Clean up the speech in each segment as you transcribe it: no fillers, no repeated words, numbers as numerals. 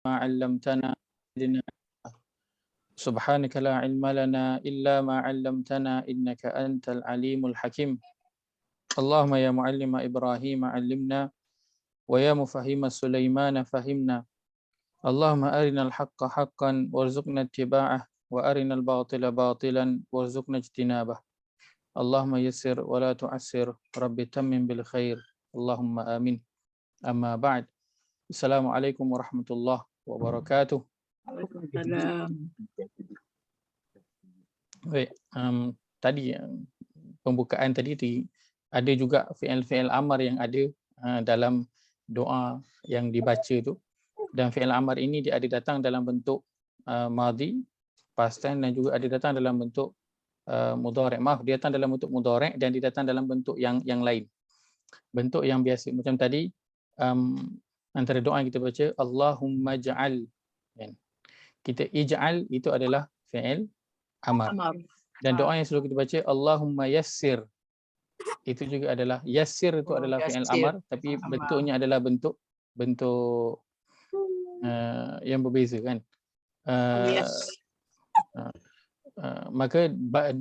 ما علمتنا سبحانك لا علم لنا إلا ما علمتنا إنك أنت العليم الحكيم اللهم يا معلم إبراهيم علمنا ويا مفهم سليمان فهمنا اللهم أرنا الحق حقا وارزقنا اتباعه وأرنا الباطل باطلا وارزقنا اجتنابه اللهم يسر ولا تعسر رب تمم بالخير اللهم آمين أما بعد السلام عليكم ورحمة الله wabarakatuh. Waalaikumsalam. Baik, tadi pembukaan tadi ada juga fi'il amar yang ada dalam doa yang dibaca tu, dan fi'il amar ini dia ada datang dalam bentuk madhi, past tense, dan juga ada datang dalam bentuk mudhari'. Maaf, dia datang dalam bentuk mudhari' dan dia datang dalam bentuk yang lain. Bentuk yang biasa macam tadi, antara doa yang kita baca Allahumma ja'al, kan? Kita ij'al itu adalah fi'il amar. Dan doa yang selalu kita baca Allahumma yassir, itu juga adalah yassir, itu adalah fi'il amar, tapi bentuknya adalah bentuk yang berbeza, kan? Maka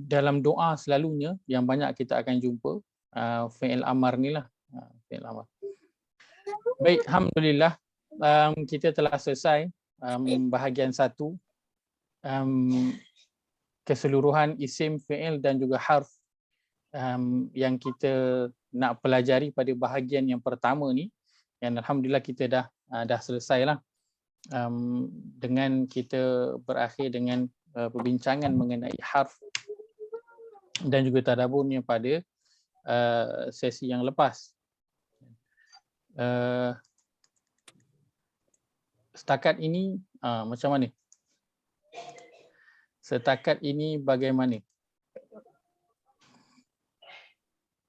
dalam doa selalunya yang banyak kita akan jumpa fi'il amar ni lah, fi'il amar. Baik, alhamdulillah, kita telah selesai bahagian 1, keseluruhan isim, fi'il dan juga harf yang kita nak pelajari pada bahagian yang pertama ni, yang alhamdulillah kita dah selesai lah, dengan kita berakhir dengan perbincangan mengenai harf dan juga tadaburnya pada sesi yang lepas. Setakat ini macam mana? Setakat ini bagaimana?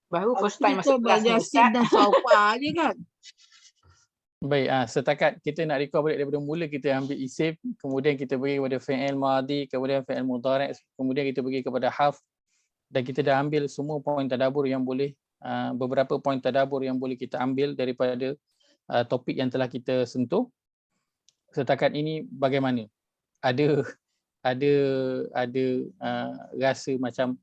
Baru first time masuk kelas ni Ustaz. Dah sofa je kan. Baik, setakat kita nak record balik daripada mula, kita ambil isim, kemudian kita pergi kepada fi'il madhi, kemudian fi'il mudhari', kemudian kita pergi kepada harf, dan kita dah ambil semua poin tadabbur yang boleh, beberapa poin tadabbur yang boleh kita ambil daripada topik yang telah kita sentuh. Setakat ini bagaimana? Ada rasa macam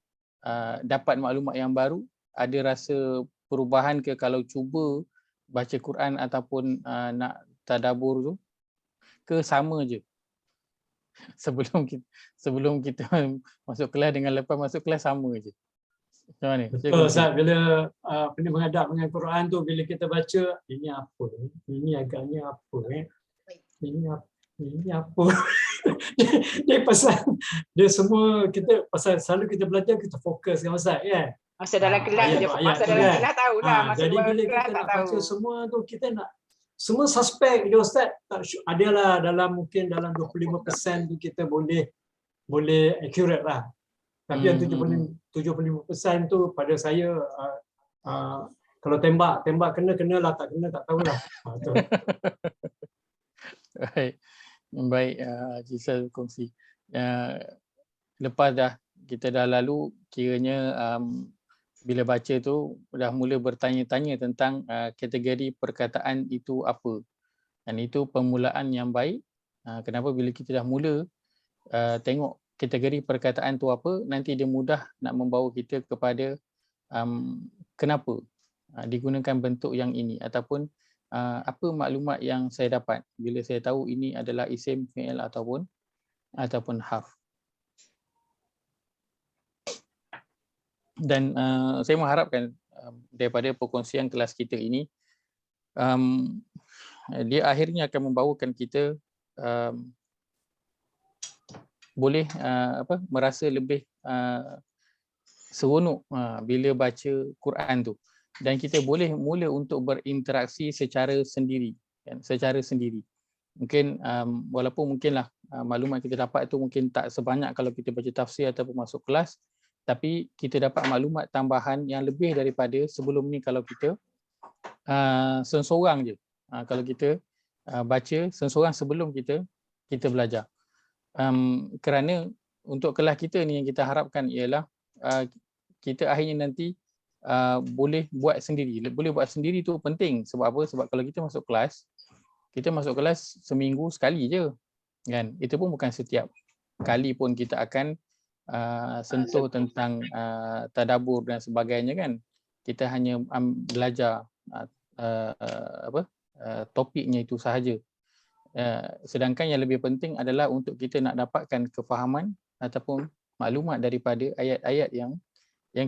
dapat maklumat yang baru? Ada rasa perubahan ke kalau cuba baca Quran ataupun nak tadabbur tu, ke sama je sebelum kita masuk kelas dengan lepas masuk kelas sama je? Macam mana? Betul Ustaz, bila menghadap dengan Quran tu, bila kita baca ini apa, ini agaknya apa, ini apa. Dia pasal dia semua kita pasal selalu kita belajar, kita fokus kan Ustaz, kan? Masa dalam kelas je, masa dalam kelas tahulah, masa jadi bila kita nak baca semua tu, kita nak semua suspek je Ustaz. Adalah mungkin dalam 25% tu kita boleh accurate lah. Tapi yang 75% tu pada saya kalau tembak kena lah, tak kena tak tahulah. Baik, Cisa kongsi. Lepas kita dah lalu, kiranya bila baca tu dah mula bertanya-tanya tentang kategori perkataan itu apa. Dan itu permulaan yang baik. Kenapa? Bila kita dah mula tengok kategori perkataan tu apa, nanti dia mudah nak membawa kita kepada kenapa digunakan bentuk yang ini, ataupun apa maklumat yang saya dapat bila saya tahu ini adalah isim, fi'il ataupun harf. Dan saya mengharapkan daripada perkongsian kelas kita ini, dia akhirnya akan membawakan kita boleh merasa lebih seronok bila baca Quran tu, dan kita boleh mula untuk berinteraksi secara sendiri, kan? Secara sendiri. Mungkin walaupun mungkinlah maklumat kita dapat tu mungkin tak sebanyak kalau kita baca tafsir ataupun masuk kelas, tapi kita dapat maklumat tambahan yang lebih daripada sebelum ni kalau kita seorang je. Kalau kita baca seorang sebelum kita belajar. Kerana untuk kelas kita ni yang kita harapkan ialah kita akhirnya nanti boleh buat sendiri. Boleh buat sendiri tu penting. Sebab apa? Sebab kalau kita masuk kelas, kita masuk kelas seminggu sekali je kan. Itu pun bukan setiap kali pun kita akan sentuh tentang tadabbur dan sebagainya kan. Kita hanya belajar topiknya itu sahaja. Sedangkan yang lebih penting adalah untuk kita nak dapatkan kefahaman ataupun maklumat daripada ayat-ayat yang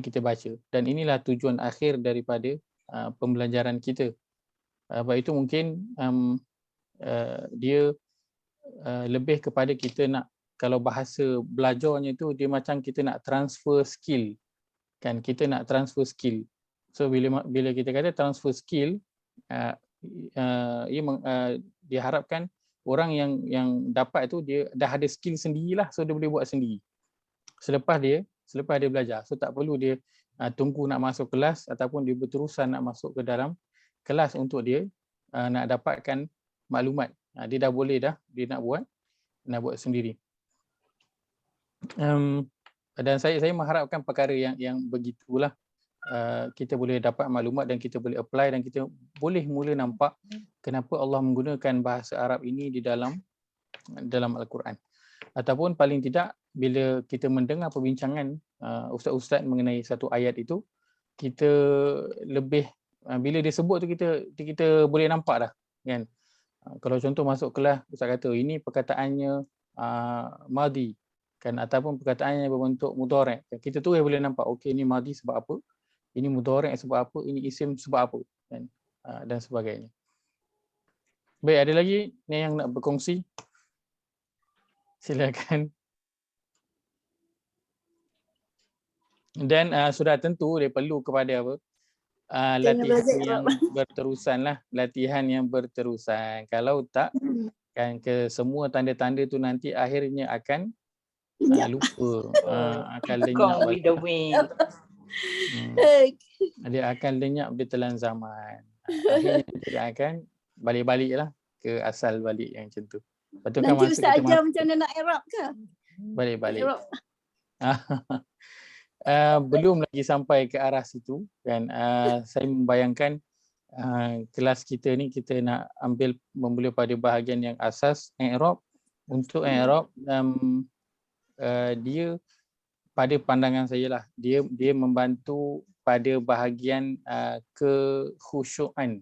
kita baca, dan inilah tujuan akhir daripada pembelajaran kita. Sebab itu mungkin dia lebih kepada kita nak, kalau bahasa belajarnya tu dia macam kita nak transfer skill kan, kita nak transfer skill. So bila kita kata transfer skill, diharapkan orang yang dapat tu dia dah ada skill sendirilah, so dia boleh buat sendiri selepas dia belajar. So tak perlu dia tunggu nak masuk kelas ataupun dia berterusan nak masuk ke dalam kelas untuk dia nak dapatkan maklumat. Dia dah boleh dah, dia nak buat sendiri. Dan saya mengharapkan perkara yang begitulah. Kita boleh dapat maklumat dan kita boleh apply, dan kita boleh mula nampak kenapa Allah menggunakan bahasa Arab ini di dalam Al-Quran. Ataupun paling tidak bila kita mendengar perbincangan ustaz-ustaz mengenai satu ayat itu, kita lebih bila dia sebut tu kita boleh nampak dah kan. Kalau contoh masuk kelas ustaz kata ini perkataannya madhi kan, ataupun perkataannya berbentuk mudhari', kita tu boleh nampak okey ini madhi sebab apa, ini mudhari' sebab apa, ini isim sebab apa kan, dan sebagainya. Baik, ada lagi yang nak berkongsi? Silakan. Dan sudah tentu dia perlu kepada apa? Latihan yang berterusan lah, latihan yang berterusan. Kalau tak kan, ke semua tanda-tanda tu nanti akhirnya akan lupa, akan lenyap balik. Dia akan lenyap di telan zaman. Akhirnya dia akan balik-balik lah ke asal balik yang macam tu. Betul kan? Nanti Ustaz ajar macam mana nak Arab ke? Balik-balik. Belum lagi sampai ke arah situ kan. Saya membayangkan kelas kita ni kita nak memula pada bahagian yang asas i'rab. Untuk i'rab dia pada pandangan saya lah, dia membantu pada bahagian kekhusyuan.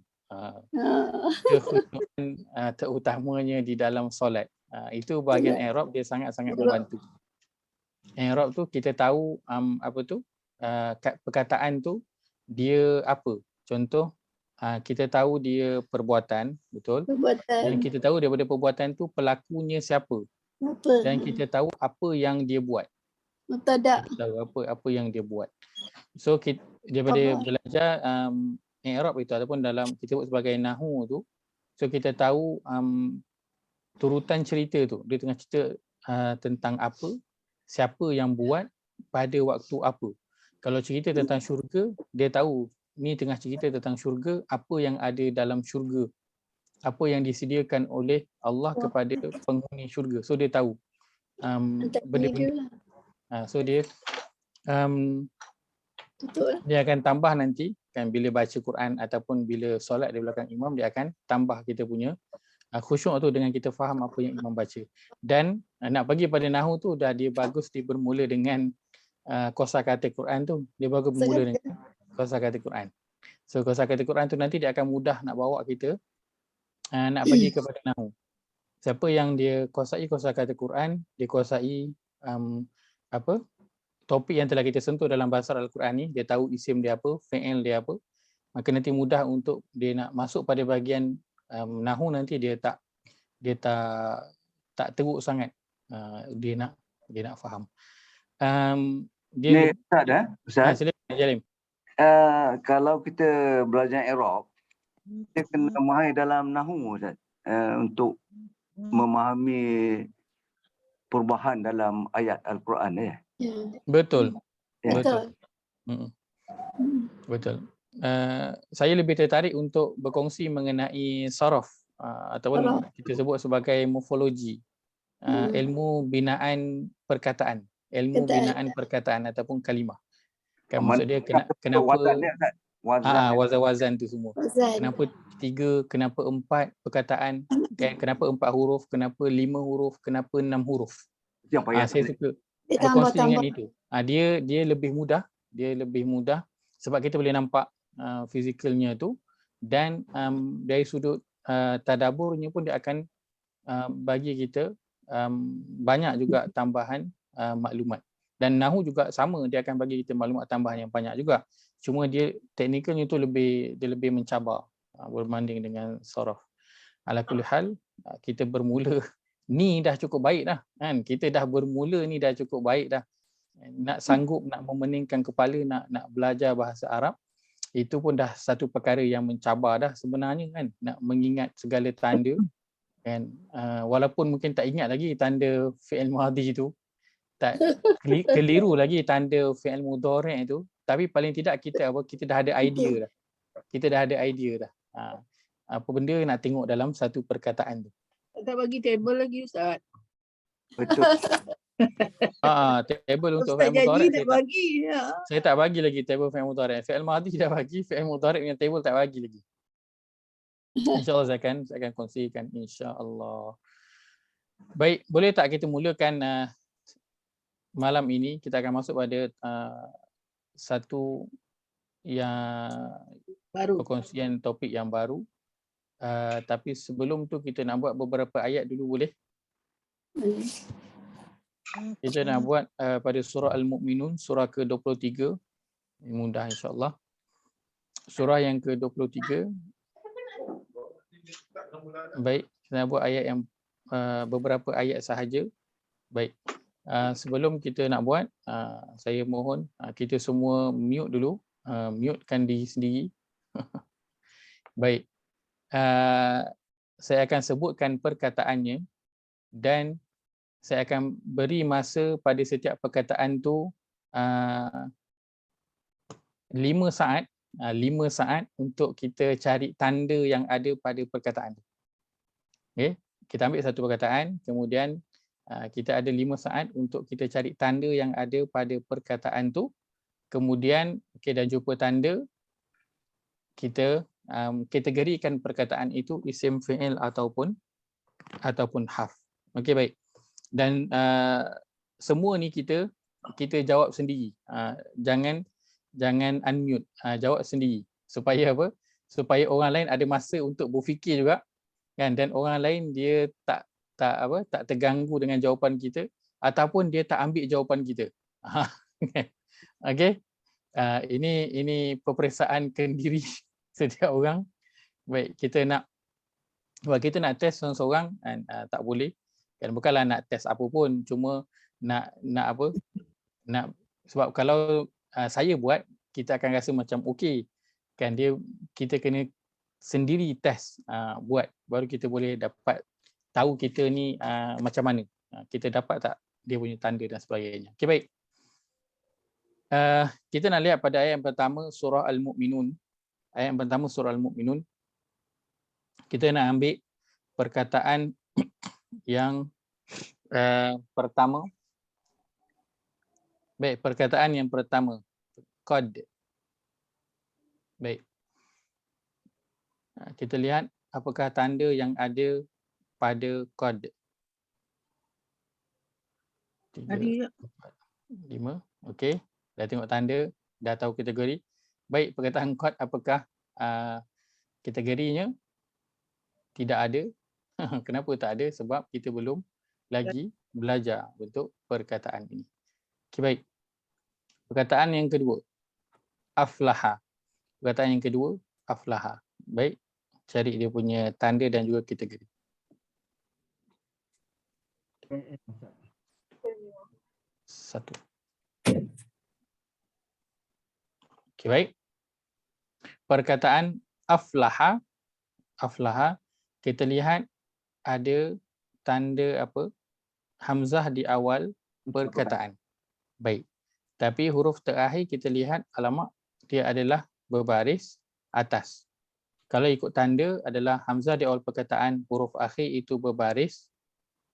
Kekhusyuan terutamanya di dalam solat. Itu bahagian i'rab dia sangat-sangat membantu. I'rab tu kita tahu perkataan tu dia apa. Contoh kita tahu dia perbuatan, betul? Perbuatan. Dan kita tahu daripada perbuatan tu pelakunya siapa. Dan kita tahu apa yang dia buat. Mubtada'. Kita tahu apa yang dia buat. So daripada belajar i'rab itu ataupun dalam kita sebut sebagai nahwu tu, so kita tahu turutan cerita tu, dia tengah cerita tentang apa, siapa yang buat, pada waktu apa. Kalau cerita tentang syurga, dia tahu ni tengah cerita tentang syurga, apa yang ada dalam syurga, apa yang disediakan oleh Allah kepada penghuni syurga. So dia tahu benda-benda. So dia dia akan tambah nanti kan, bila baca Quran ataupun bila solat di belakang imam, dia akan tambah kita punya khusyuk tu dengan kita faham apa yang imam baca. Dan nak pergi pada nahwu tu dah dia bagus dia bermula dengan kosakata Quran tu. Dia bagus bermula dengan kosakata Quran. So kosakata Quran tu nanti dia akan mudah nak bawa kita nak pergi kepada nahwu. Siapa yang dia kuasai kosakata Quran, dia kuasai topik yang telah kita sentuh dalam bahasa Al-Quran ni, dia tahu isim dia apa, fi'il dia apa, maka nanti mudah untuk dia nak masuk pada bahagian nahwu. Nanti dia tak teruk sangat, dia nak faham. Ni Ustaz, silakan Jalim. Kalau kita belajar i'rab, kita kena memahami dalam nahwu Ustaz, untuk memahami perubahan dalam ayat Al-Quran ya. Betul. Ya. Betul. Saya lebih tertarik untuk berkongsi mengenai saraf ataupun kita sebut sebagai morfologi, ilmu binaan perkataan, binaan perkataan ataupun kalimah. Kan maksud dia kenapa wazan-wazan tu semua. 3, kenapa 4 perkataan, kenapa 4 huruf, kenapa 5 huruf, kenapa 6 huruf. Yang payah. Saya suka Dia berkongsi dengan tambah-tambah. itu. Dia lebih mudah sebab kita boleh nampak fizikalnya tu, dan dari sudut tadaburnya pun dia akan bagi kita banyak juga tambahan maklumat. Dan Nahu juga sama, dia akan bagi kita maklumat tambahan yang banyak juga. Cuma dia teknikalnya tu dia lebih mencabar berbanding dengan saraf. Ala kulli hal, kita bermula ni dah cukup baik dah kan. Kita dah bermula ni dah cukup baik dah. Nak sanggup nak memeningkan kepala nak belajar bahasa Arab, itu pun dah satu perkara yang mencabar dah sebenarnya kan. Nak mengingat segala tanda kan, walaupun mungkin tak ingat lagi tanda fi'il madhi tu, tak keliru lagi tanda fi'il mudhari' tu, tapi paling tidak kita dah ada idea dah. Kita dah ada idea dah. Apa benda nak tengok dalam satu perkataan tu. Tak bagi table lagi Ustaz. Betul. Table untuk Ustaz fi'il janji mudhari' tak bagi. Ya. saya tak bagi lagi table fi'il mudhari'. Fi'il madhi dah bagi, fi'il mudhari' punya table tak bagi lagi. InsyaAllah saya akan kongsikan insya-Allah. Baik, boleh tak kita mulakan malam ini kita akan masuk pada satu yang Baru. perkongsian topik yang baru. Tapi sebelum tu kita nak buat beberapa ayat dulu boleh? Kita nak buat pada surah Al-Mu'minun, surah ke-23. Mudah insya-Allah. Surah yang ke-23. Baik, kita nak buat ayat yang beberapa ayat sahaja. Baik. Sebelum kita nak buat, saya mohon kita semua mute dulu. Mutekan diri sendiri. Baik. Saya akan sebutkan perkataannya dan saya akan beri masa pada setiap perkataan tu 5 saat. 5 saat untuk kita cari tanda yang ada pada perkataan tu. Okay? Kita ambil satu perkataan, kemudian kita ada 5 saat untuk kita cari tanda yang ada pada perkataan tu. Kemudian dah jumpa tanda, kita kategorikan perkataan itu isim fi'il ataupun harf. Okey, baik. Dan semua ni kita jawab sendiri. Jangan unmute. Jawab sendiri. Supaya apa? Supaya orang lain ada masa untuk berfikir juga kan, dan orang lain dia tak terganggu dengan jawapan kita ataupun dia tak ambil jawapan kita. Okey. Ini peperiksaan diri setiap orang. Baik, kita nak test seorang-seorang kan, tak boleh kan, bukanlah nak test apa pun, cuma nak sebab kalau saya buat kita akan rasa macam okey kan, kita kena sendiri test buat, baru kita boleh dapat tahu kita ni macam mana, kita dapat tak dia punya tanda dan sebagainya. Okey, baik. Kita nak lihat pada ayat yang pertama surah Al-Mu'minun. Ayat yang pertama surah Al-Mu'minun. Kita nak ambil perkataan yang pertama. Baik, perkataan yang pertama. Qad. Baik. Kita lihat apakah tanda yang ada pada qad. 3, 4, 5. Okey. Dah tengok tanda, dah tahu kategori. Baik, perkataan qad apakah kategorinya? Tidak ada. Kenapa tak ada? Sebab kita belum lagi belajar bentuk perkataan ini. Okay, baik. Perkataan yang kedua, aflaha. Perkataan yang kedua, aflaha. Baik, cari dia punya tanda dan juga kategori. Satu. Okay, baik. Perkataan aflaha, kita lihat ada tanda apa? Hamzah di awal perkataan. Baik. Tapi huruf terakhir kita lihat, alamak, dia adalah berbaris atas. Kalau ikut tanda adalah hamzah di awal perkataan, huruf akhir itu berbaris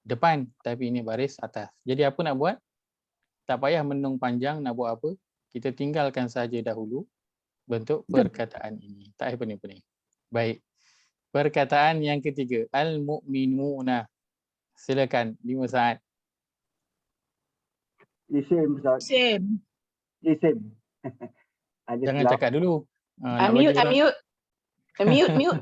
depan, tapi ini baris atas. Jadi apa nak buat? Tak payah menung panjang nak buat apa. Kita tinggalkan saja dahulu bentuk perkataan ini. Tak payah pening-pening. Baik. Perkataan yang ketiga, al-mu'minuna. Silakan 5 saat. Isim, Ustaz. Same. Isim. Alif Jangan lam. cakap dulu. Nak bagi Unmute, orang. mute.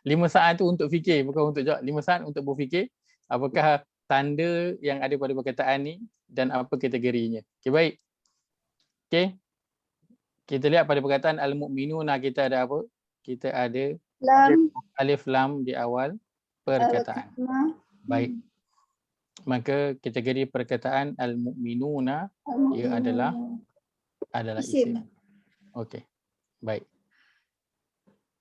5 saat tu untuk fikir, bukan untuk jawab. 5 saat untuk berfikir apakah tanda yang ada pada perkataan ni dan apa kategorinya. Okey, baik. Okey. Kita lihat pada perkataan al-mu'minuna kita ada apa? Kita ada Lam. alif lam di awal perkataan. Baik. Maka kategori perkataan al-mu'minuna ia adalah Isim. isim. Okey. Baik.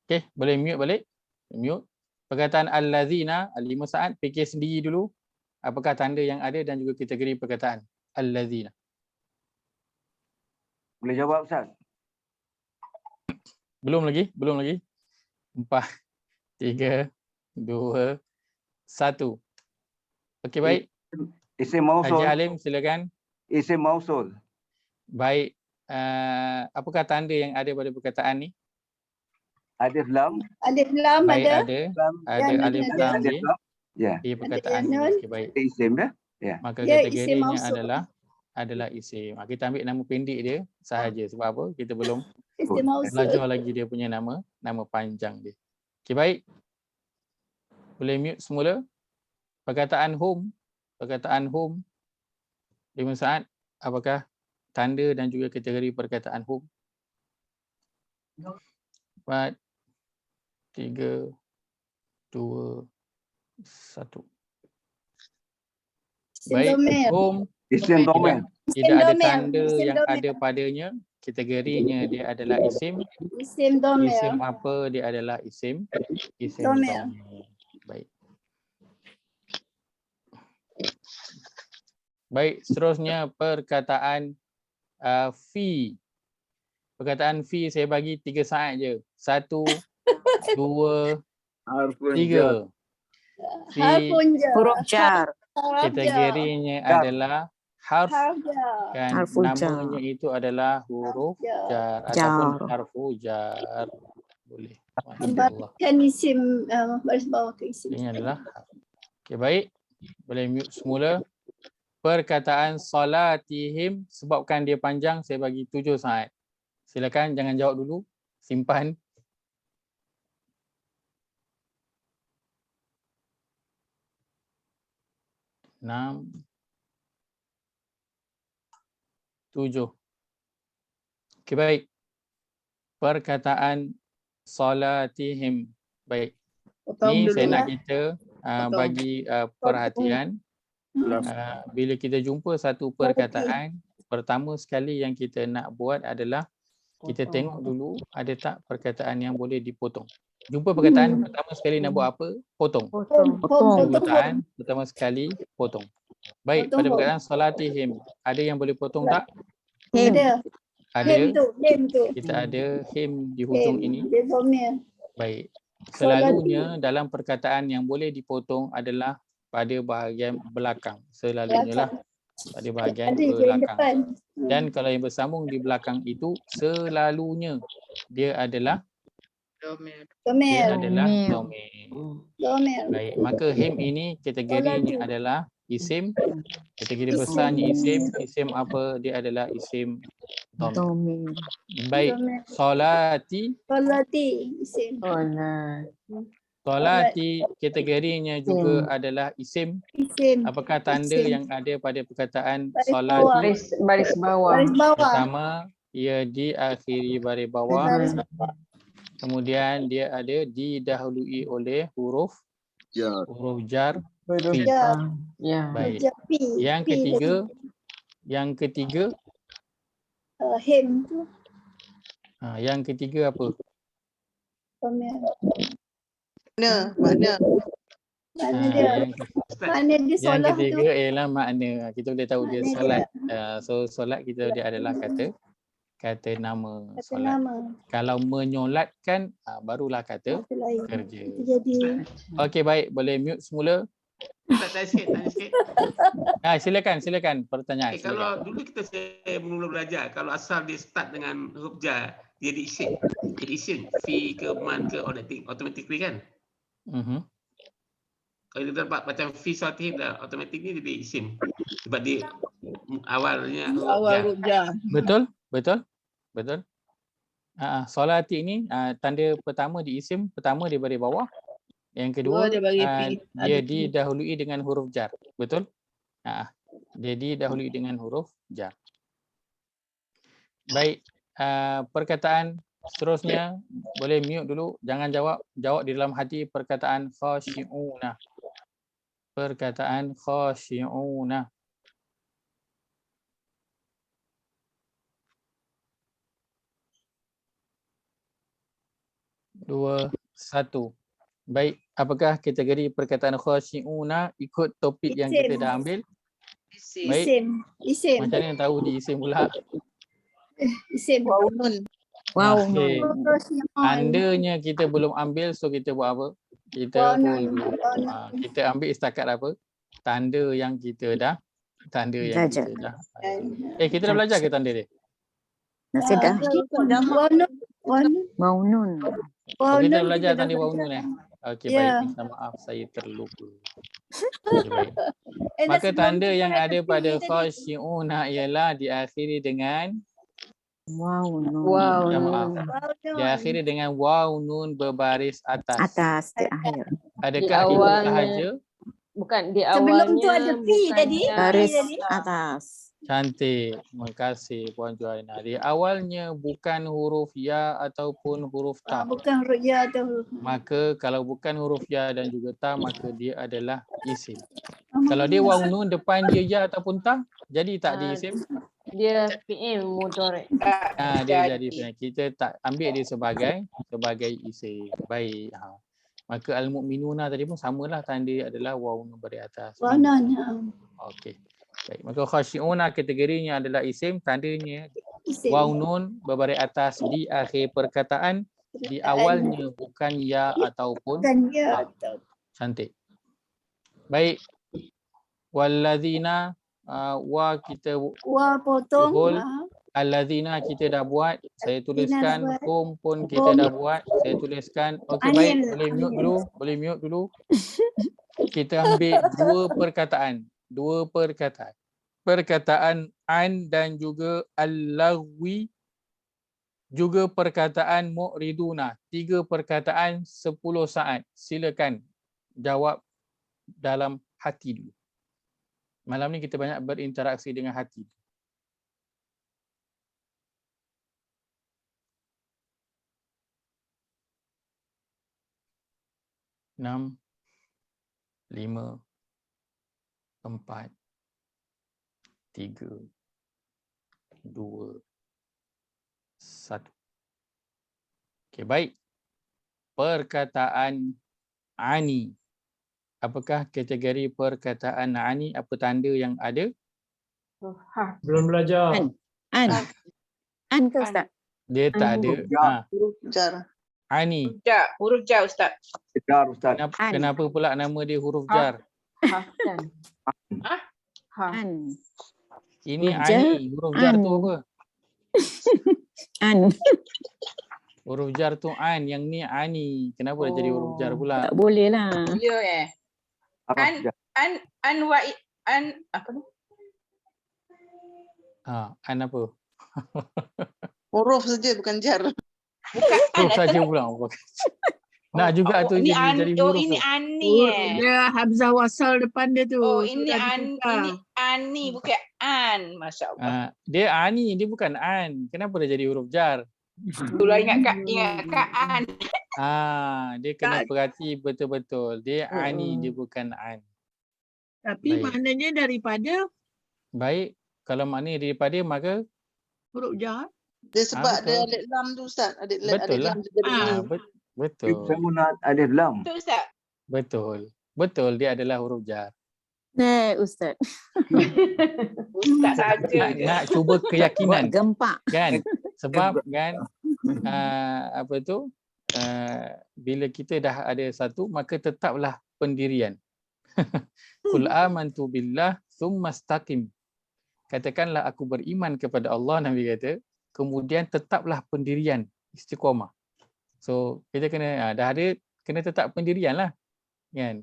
Okey, boleh mute balik? Mute. Perkataan al-ladzina, 5 saat fikir sendiri dulu apakah tanda yang ada dan juga kategori perkataan al-ladzina. Boleh jawab, Ustaz? Belum lagi? 4, 3, 2, 1. Okey, baik. Isim Haji mausul. Halim silakan. Isim mausul. Baik. Apakah tanda yang ada pada perkataan ni? Alif lam. Alif lam Baik, ada. ada Dan alif ada. lam Alif lam. Ya. di perkataan Ada ini. Okey, baik. Isim ya. Maka Ya, isim kategorinya mausul. adalah isim. Kita ambil nama pendek dia sahaja. Sebab apa? Kita belum Isim mausul. belajar lagi dia punya nama panjang dia. Okey, baik. Boleh mute semula. Perkataan home 5 saat. Apakah tanda dan juga kategori perkataan home? 4, 3, 2, 1. Baik, Domir. home Isim domain. tidak ada domir. tanda Isim yang domir. ada padanya. Kategorinya dia adalah isim. Isim domir. Isim apa? Dia adalah isim Domir. domir. Baik. Baik, seterusnya perkataan fi. Perkataan fi saya bagi 3 saat je. 1, 2, Harfun 3. Fi Harfun jar. Huruf jar. Harf jar. kategorinya adalah harf Harf jar. kan Harfu jar. namanya itu adalah huruf Jar. jar Jar. ataupun harfu jar. Boleh. Masya-Allah. Kan isim baris bawah ke isim. Ini adalah harf. Okey, baik. Boleh mute semula. Perkataan salatihim sebabkan dia panjang saya bagi 7 saat. Silakan jangan jawab dulu. Simpan. Enam, 7. Okey, baik. Perkataan salatihim. Baik. Ni saya nak kita bagi perhatian. Bila kita jumpa satu perkataan, pertama sekali yang kita nak buat adalah kita tengok dulu ada tak perkataan yang boleh dipotong. Jumpa perkataan pertama sekali nak buat apa? Potong. Perkataan pertama sekali potong. Baik, Potong pada home. perkataan salatihim, ada yang boleh potong tak? Ada. Ada. Him tu. Kita ada him di hujung ini. Dia domir. Baik. Selalunya dalam perkataan yang boleh dipotong adalah pada bahagian belakang. Selalunya lah pada bahagian Ada yang belakang. depan. Dan kalau yang bersambung di belakang itu selalunya dia adalah Domir. domir. Domir. Baik, maka him ini kategorinya adalah isim. Kategori besarnya isim apa? Dia adalah isim domir. Baik, solati. Solati isim. Solati kategorinya juga adalah isim. Isim. Apakah tanda Isim. yang ada pada perkataan Baris solati? bawah. Baris bawah. Baris bawah. Pertama, ia diakhiri baris bawah. Baris bawah. Kemudian dia ada didahului oleh huruf jar. Fi. Jar. Baik. Pi. Yang ketiga, Him tu. yang ketiga apa? Domir. Mana? Mana dia? Mana dia Yang solat tu? ketiga ialah makna. Kita boleh tahu dia Makna solat. So solat kita dia adalah kata nama Kata solat. nama. Kalau menyolatkan barulah kata Kata lain. kerja. Itu jadi. Okey, baik, boleh mute semula. Tanya sikit. Silakan pertanyaan. Kalau dulu kita saya mula belajar, kalau asal dia start dengan huruf jar, dia isim. Fi ke man ke automatically kan. Kalau dia dapat macam fi saltihim dah automatically dia isim. Sebab dia awalnya Awal jar. Betul. Solati ni tanda pertama di isim, pertama dia bagi bawah. Yang kedua Dua dia bagi pi. dia didahului dengan huruf jar. Betul? Dia didahului dengan huruf jar. Baik, perkataan seterusnya boleh mute dulu, jangan jawab di dalam hati perkataan khashi'una. Perkataan khashi'una. Dua, satu. Baik, apakah kategori perkataan khashi'una ikut topik yang kita dah ambil? Baik. Isim. Macam mana tahu di isim pula? Isim. Wow. Okey. Tandanya kita belum ambil, so kita buat apa? Kita hold dulu. Kita ambil setakat apa? Tanda yang kita dah. Belajar. Kita dah belajar ke tanda dia? Nasi dah. Maunun. Kita dah belajar tanda waunun Okey, baik. Minta maaf, saya terlupa. Okay, baik. Maka tanda yang ada pada khashi'una ialah diakhiri dengan minta maaf. Diakhiri dengan waw nun berbaris atas. Atas di akhir. Adakah itu sahaja? Bukan di Sebelum awalnya. tu ada P tadi. Baris atas. Cantik. Terima kasih Puan Joanna. Di awalnya bukan huruf ya ataupun huruf ta. Bukan huruf ya atau huruf. Maka kalau bukan huruf ya dan juga ta, maka dia adalah isim. Kalau dia waw nun depan dia ya ataupun ta, jadi tak di isim. Dia fi'il mudhari'. Dia jadi fi'il. Kita tak ambil dia sebagai isim. Baik. Maka al-mu'minuna tadi pun samalah, tanda adalah waw nun beri atas. Okey. Baik, maka khashi'una kategorinya adalah isim, tandanya waw nun berbaris atas di akhir perkataan, di awalnya bukan ya ataupun ta. Cantik. Baik. Wallazina kita potong. allazina kita dah buat, saya tuliskan. Hum pun kita dah buat, saya tuliskan. Okey, baik, boleh mute dulu. Kita ambil dua perkataan. Perkataan an dan juga al-lagwi, juga perkataan mu'riduna. 3 perkataan 10 saat. Silakan jawab dalam hati dulu. Malam ni kita banyak berinteraksi dengan hati. Enam, 5, 4, 3, 2, 1. Okey, baik. Perkataan ani. Apakah kategori perkataan ani? Apa tanda yang ada? Belum belajar. An ke Ustaz? Dia tak ada. Huruf jar. Ani. Huruf jar Ustaz. Jar Ustaz. Kenapa pula nama dia huruf jar? An. Ini Huruf jar. ani. Huruf jar tu apa? An. Huruf jar tu an. Yang ni ani. Kenapa dah jadi huruf jar pula? Tak boleh lah. Ya apa ni? An apa? Huruf saja bukan jar. Huruf saja pula. Nak juga tu ini jadi huruf. ini tu. ani Dia hamzah wasal depan dia tu. ini ani bukan an. Masya-Allah. Dia ani, dia bukan an. Kenapa dah jadi huruf jar? Itulah ingat Kak an. Dia kena perhati betul-betul. Dia ani, dia bukan an. Tapi Baik. maknanya daripada Baik, kalau maknanya daripada maka huruf jar. Dia sebab betul. ada alif lam tu Ustaz. Betul lah. Betul. Sunat alif lam. Betul Ustaz. Betul, dia adalah huruf jar. Nah, Ustaz. Ustaz saja. Nak cuba keyakinan Buat gempak. kan? Sebab kan bila kita dah ada satu, maka tetaplah pendirian. Qul amantu billah tsumma istaqim. Katakanlah aku beriman kepada Allah, Nabi kata. kemudian tetaplah pendirian istiqamah. So kita kena dah ada, kena tetap pendirian lah kan.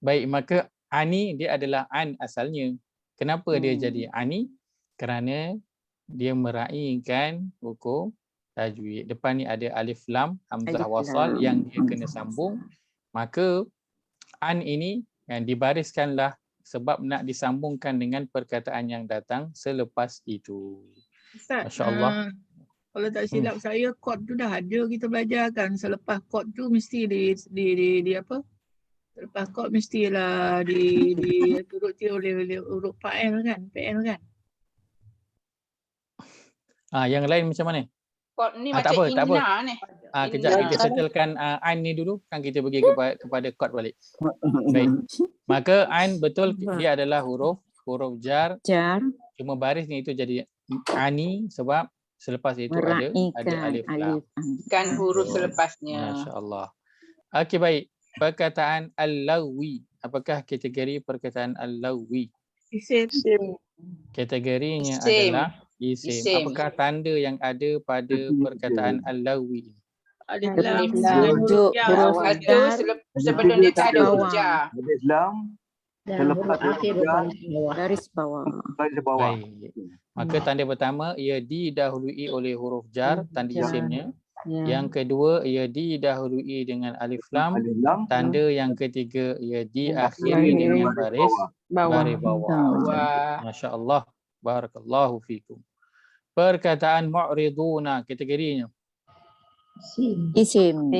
Baik, maka ani dia adalah an asalnya. Kenapa dia jadi ani? Kerana dia meraihkan hukum tajwid. Depan ni ada alif lam hamzah Alif wasal lam. yang dia kena sambung. Maka an ini yang dibariskanlah sebab nak disambungkan dengan perkataan yang datang selepas itu. Ustaz, Masya-Allah. kalau tak silap saya kod tu dah ada kita belajar kan. Selepas kod tu mesti di apa? Selepas kod mestilah dituruti oleh huruf fa'il kan, PL kan. Yang lain macam mana? Kod ni tak macam apa, tak apa. inna ni. Kejap kita settlekan an ni dulu, kan kita pergi kepada kod balik. Baik. Maka an betul dia adalah huruf jar. Jar. Cuma barisnya itu jadi ani sebab selepas itu ada alif lam. Kan huruf selepasnya. Masya-Allah. Okey, baik. Perkataan al-lawi. Apakah kategori perkataan al-lawi? Isim. Kategorinya Isim. adalah isim. Isim. Apakah tanda yang ada pada perkataan al-lawi? Alif Alif lam. lam. Huruf Satu sebelum dia tak ada huruf jar. Ada Islam. Selepas garis bawah. garis bawah. Baik. Maka tanda pertama ia didahului oleh huruf jar, tanda isimnya. Yang kedua ia didahului dengan alif lam. Alif lam. Tanda yang ketiga ia diakhiri dengan baris bawah. Wah. Masya-Allah. Barakallahu fikum. Perkataan mu'riduna kategorinya. Isim.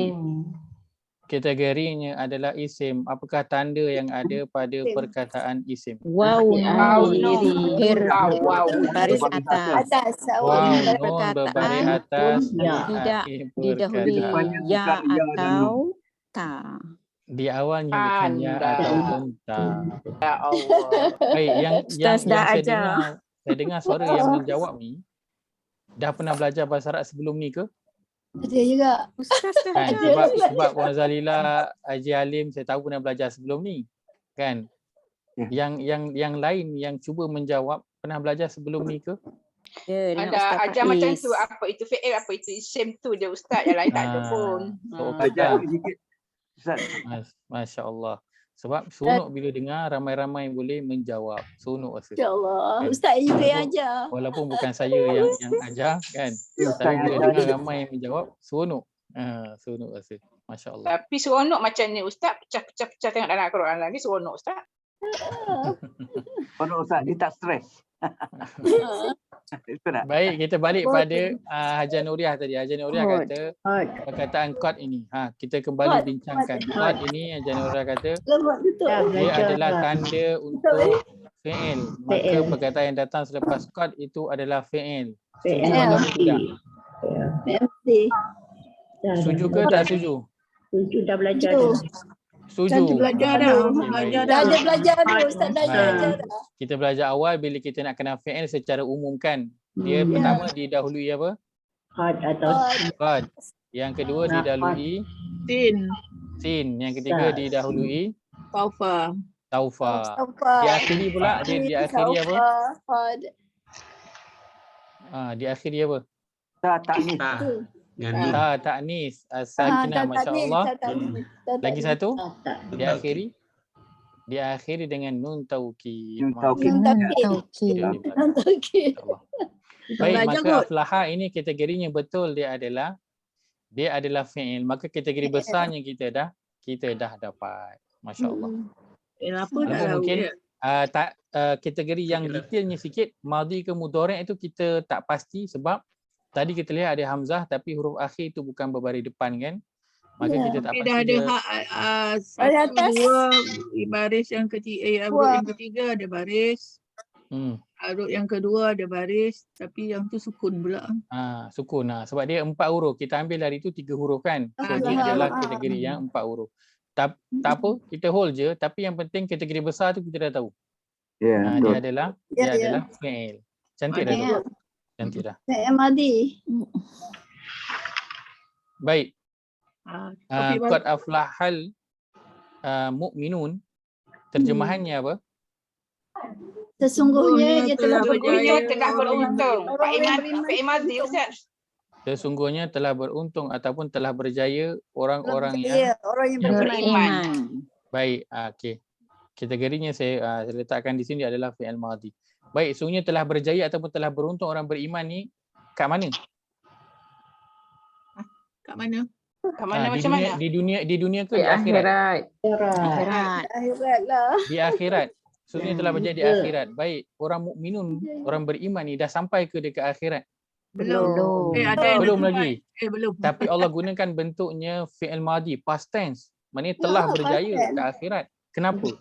Kategorinya adalah isim. Apakah tanda yang ada pada perkataan isim? Waw Akhir. Wow. baris atas. Atas. Wow, nun Perkataan berbaris atas. tidak akhir didahului perkataan. ya atau ta. Di awalnya bukan ya Anda. ataupun ta. Ya Allah. Baik, yang Ustaz dah ajar. saya dengar suara yang menjawab ni dah pernah belajar bahasa Arab sebelum ni ke? Ada juga. Ustaz dah Kan ajar. sebab Puan Zalila, Haji Alim saya tahu pernah belajar sebelum ni. Kan? Yang lain yang cuba menjawab pernah belajar sebelum ni ke? Ya, dengan Ada Ustaz ajar macam Faiz. tu. Apa itu fi'il, apa itu isim tu dia ustaz. Yang lain tak ada pun. So, Ajar sikit. Ustaz. Masya-Allah. Sebab sunuk bila dengar ramai-ramai boleh menjawab. Sunuk rasa. InsyaAllah. Ustaz juga yang ajar. Walaupun bukan saya yang ajar kan. Tapi bila dengar ramai yang menjawab, sunuk. Sunuk rasa. Masya-Allah. Tapi seronok macam ni ustaz. Pecah-pecah tengok dalam Al-Quran lagi seronok ustaz. Kalau Ustaz dia tak stres. Itu nak. Baik, kita balik pada Hajar Nuriah tadi. Hajar Nuriah kata perkataan qad ini. Kita kembali Qad. bincangkan. Qad ini Hajar Nuriah kata Lemak tutup. dia adalah tanda untuk fi'il. Maka perkataan yang datang selepas qad itu adalah fi'il. Setuju atau tidak? Mesti. Setuju ke tak setuju? Dah belajar Setuju. Setuju. belajar dah. Okey, Belajar baik. Dah ada belajar dulu. Ustaz dah belajar dah. Kita belajar awal bila kita nak kenal fi'il secara umum kan. Dia pertama didahului apa? Qad. Yang kedua didahului sin. Yang ketiga didahului Taufa. taufa. Apa? Diakhiri pula dia diakhiri apa? Apa? Diakhiri apa? Tak ni. Ta. Dengan nun. Ta'nis as-sakinah masya-Allah. Lagi satu diakhiri dengan nun taukid. Nun taukid. Taukid. Baik, maka aflaha ini kategorinya betul dia adalah fi'il. Maka kategori besarnya kita dah dapat. Masya-Allah. Apa Walaupun dah mungkin kategori yang detailnya sikit, madhi ke mudhari' itu kita tak pasti sebab tadi kita lihat ada hamzah tapi huruf akhir itu bukan berbaris depan kan. Maka kita tak pasti dah ada Baris atas. 1, 2 baris yang ketiga, huruf yang ketiga ada baris. Huruf yang kedua ada baris tapi yang tu sukun pula. Sukun. Sebab dia 4 huruf. Kita ambil dari itu 3 huruf kan. So dia adalah kategori yang 4 huruf. Tak apa, kita hold je tapi yang penting kategori besar tu kita dah tahu. Ya, Dia adalah fi'il. Cantik dah tu. Cantik dah. Madi. Baik. Topik baru. Qad aflahal mu'minun. Terjemahannya apa? Sesungguhnya dia telah Sesungguhnya berjaya telah beruntung. Pak Iman, Pak Imazi Ustaz. Sesungguhnya telah beruntung ataupun telah berjaya orang-orang yang orang yang Yang beriman. beriman. baik. Okey. Kategorinya saya letakkan di sini adalah fi'il madhi. Baik, sesungguhnya telah berjaya ataupun telah beruntung orang beriman ni kat mana? Kat mana? Kat mana Di macam dunia, mana? di dunia ke Di di akhirat? akhirat. Akhirat lah. Di akhirat. Sesungguhnya telah berjaya di akhirat. Baik, orang mukminun, orang beriman ni dah sampai ke dekat akhirat? Belum. Ada yang Belum dah lagi. sampai. Belum. Tapi Allah gunakan bentuknya fi'il madhi, past tense. Maknanya telah berjaya ke akhirat. Kenapa?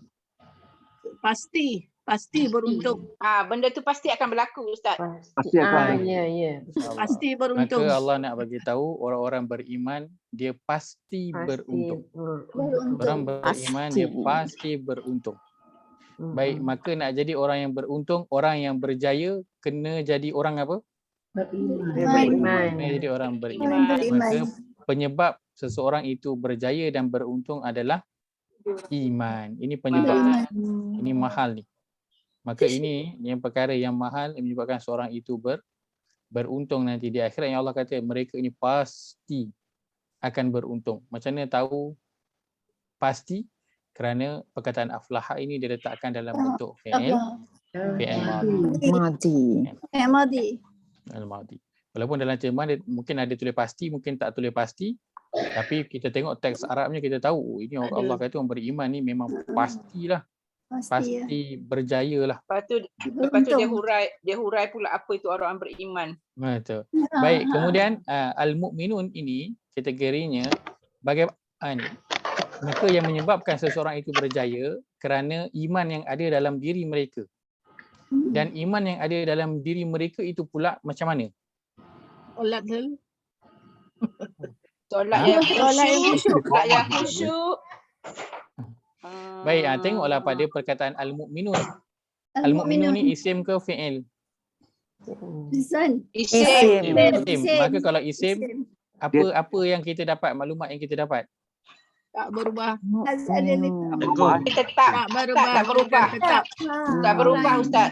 Pasti beruntung. Benda tu pasti akan berlaku Ustaz. Pasti akan. Ya. Pasti Maka beruntung. Allah nak bagi tahu orang-orang beriman dia pasti beruntung. Orang beriman dia pasti beruntung. Baik, maka nak jadi orang yang beruntung, orang yang berjaya kena jadi orang apa? Beriman. Kena jadi orang beriman. Maka penyebab seseorang itu berjaya dan beruntung adalah iman. Ini penyebab. Ini mahal ni. Maka ini yang perkara yang mahal yang menyebabkan seorang itu beruntung nanti di akhirat. Yang Allah kata mereka ini pasti akan beruntung. Macam mana tahu pasti? Kerana perkataan aflaha ini diletakkan dalam bentuk fi'il Madhi. al-madhi. Walaupun dalam terjemahan mungkin ada tulis pasti, mungkin tak tulis pasti. Tapi kita tengok teks Arabnya kita tahu ini Allah kata orang beriman ni memang pastilah. Pasti berjaya lah. Lepas tu dia hurai pula apa itu orang beriman. Betul. Baik, kemudian al-mu'minun ini kategorinya bagaimana? Maka yang menyebabkan seseorang itu berjaya kerana iman yang ada dalam diri mereka. Dan iman yang ada dalam diri mereka itu pula macam mana? Solat dulu. Solat yang khusyuk. Baik, tengoklah pada perkataan al-mu'minun. Al-mu'minun ni isim ke fi'il? Isim. Maka kalau isim, apa yang kita dapat, maklumat yang kita dapat? Tak berubah. Tak berubah Ustaz.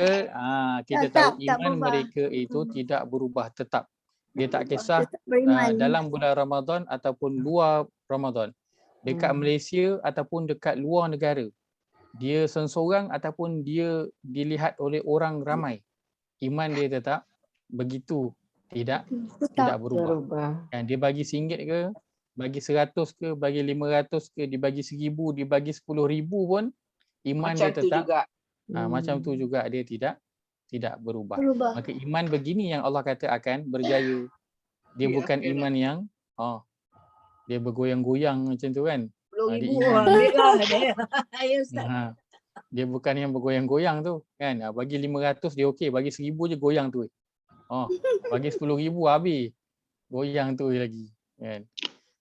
Kita tahu iman mereka itu tidak berubah, tetap. Dia tak kisah dalam bulan Ramadan ataupun luar Ramadan. Dekat Malaysia ataupun dekat luar negara. Dia seorang ataupun dia dilihat oleh orang ramai. Iman dia tetap begitu, tidak berubah. Dia bagi RM1 ke, bagi 100 ke, bagi 500 ke, dibagi 1000, dibagi 10,000 pun iman macam dia tetap macam tu juga dia tidak berubah. Maka iman begini yang Allah kata akan berjaya. Dia bukan iman yang dia bergoyang-goyang macam tu kan. Dia bukan yang bergoyang-goyang tu kan. Bagi 500 dia okey, bagi 1000 je goyang tu. Bagi 10,000 habis. Goyang tu lagi kan.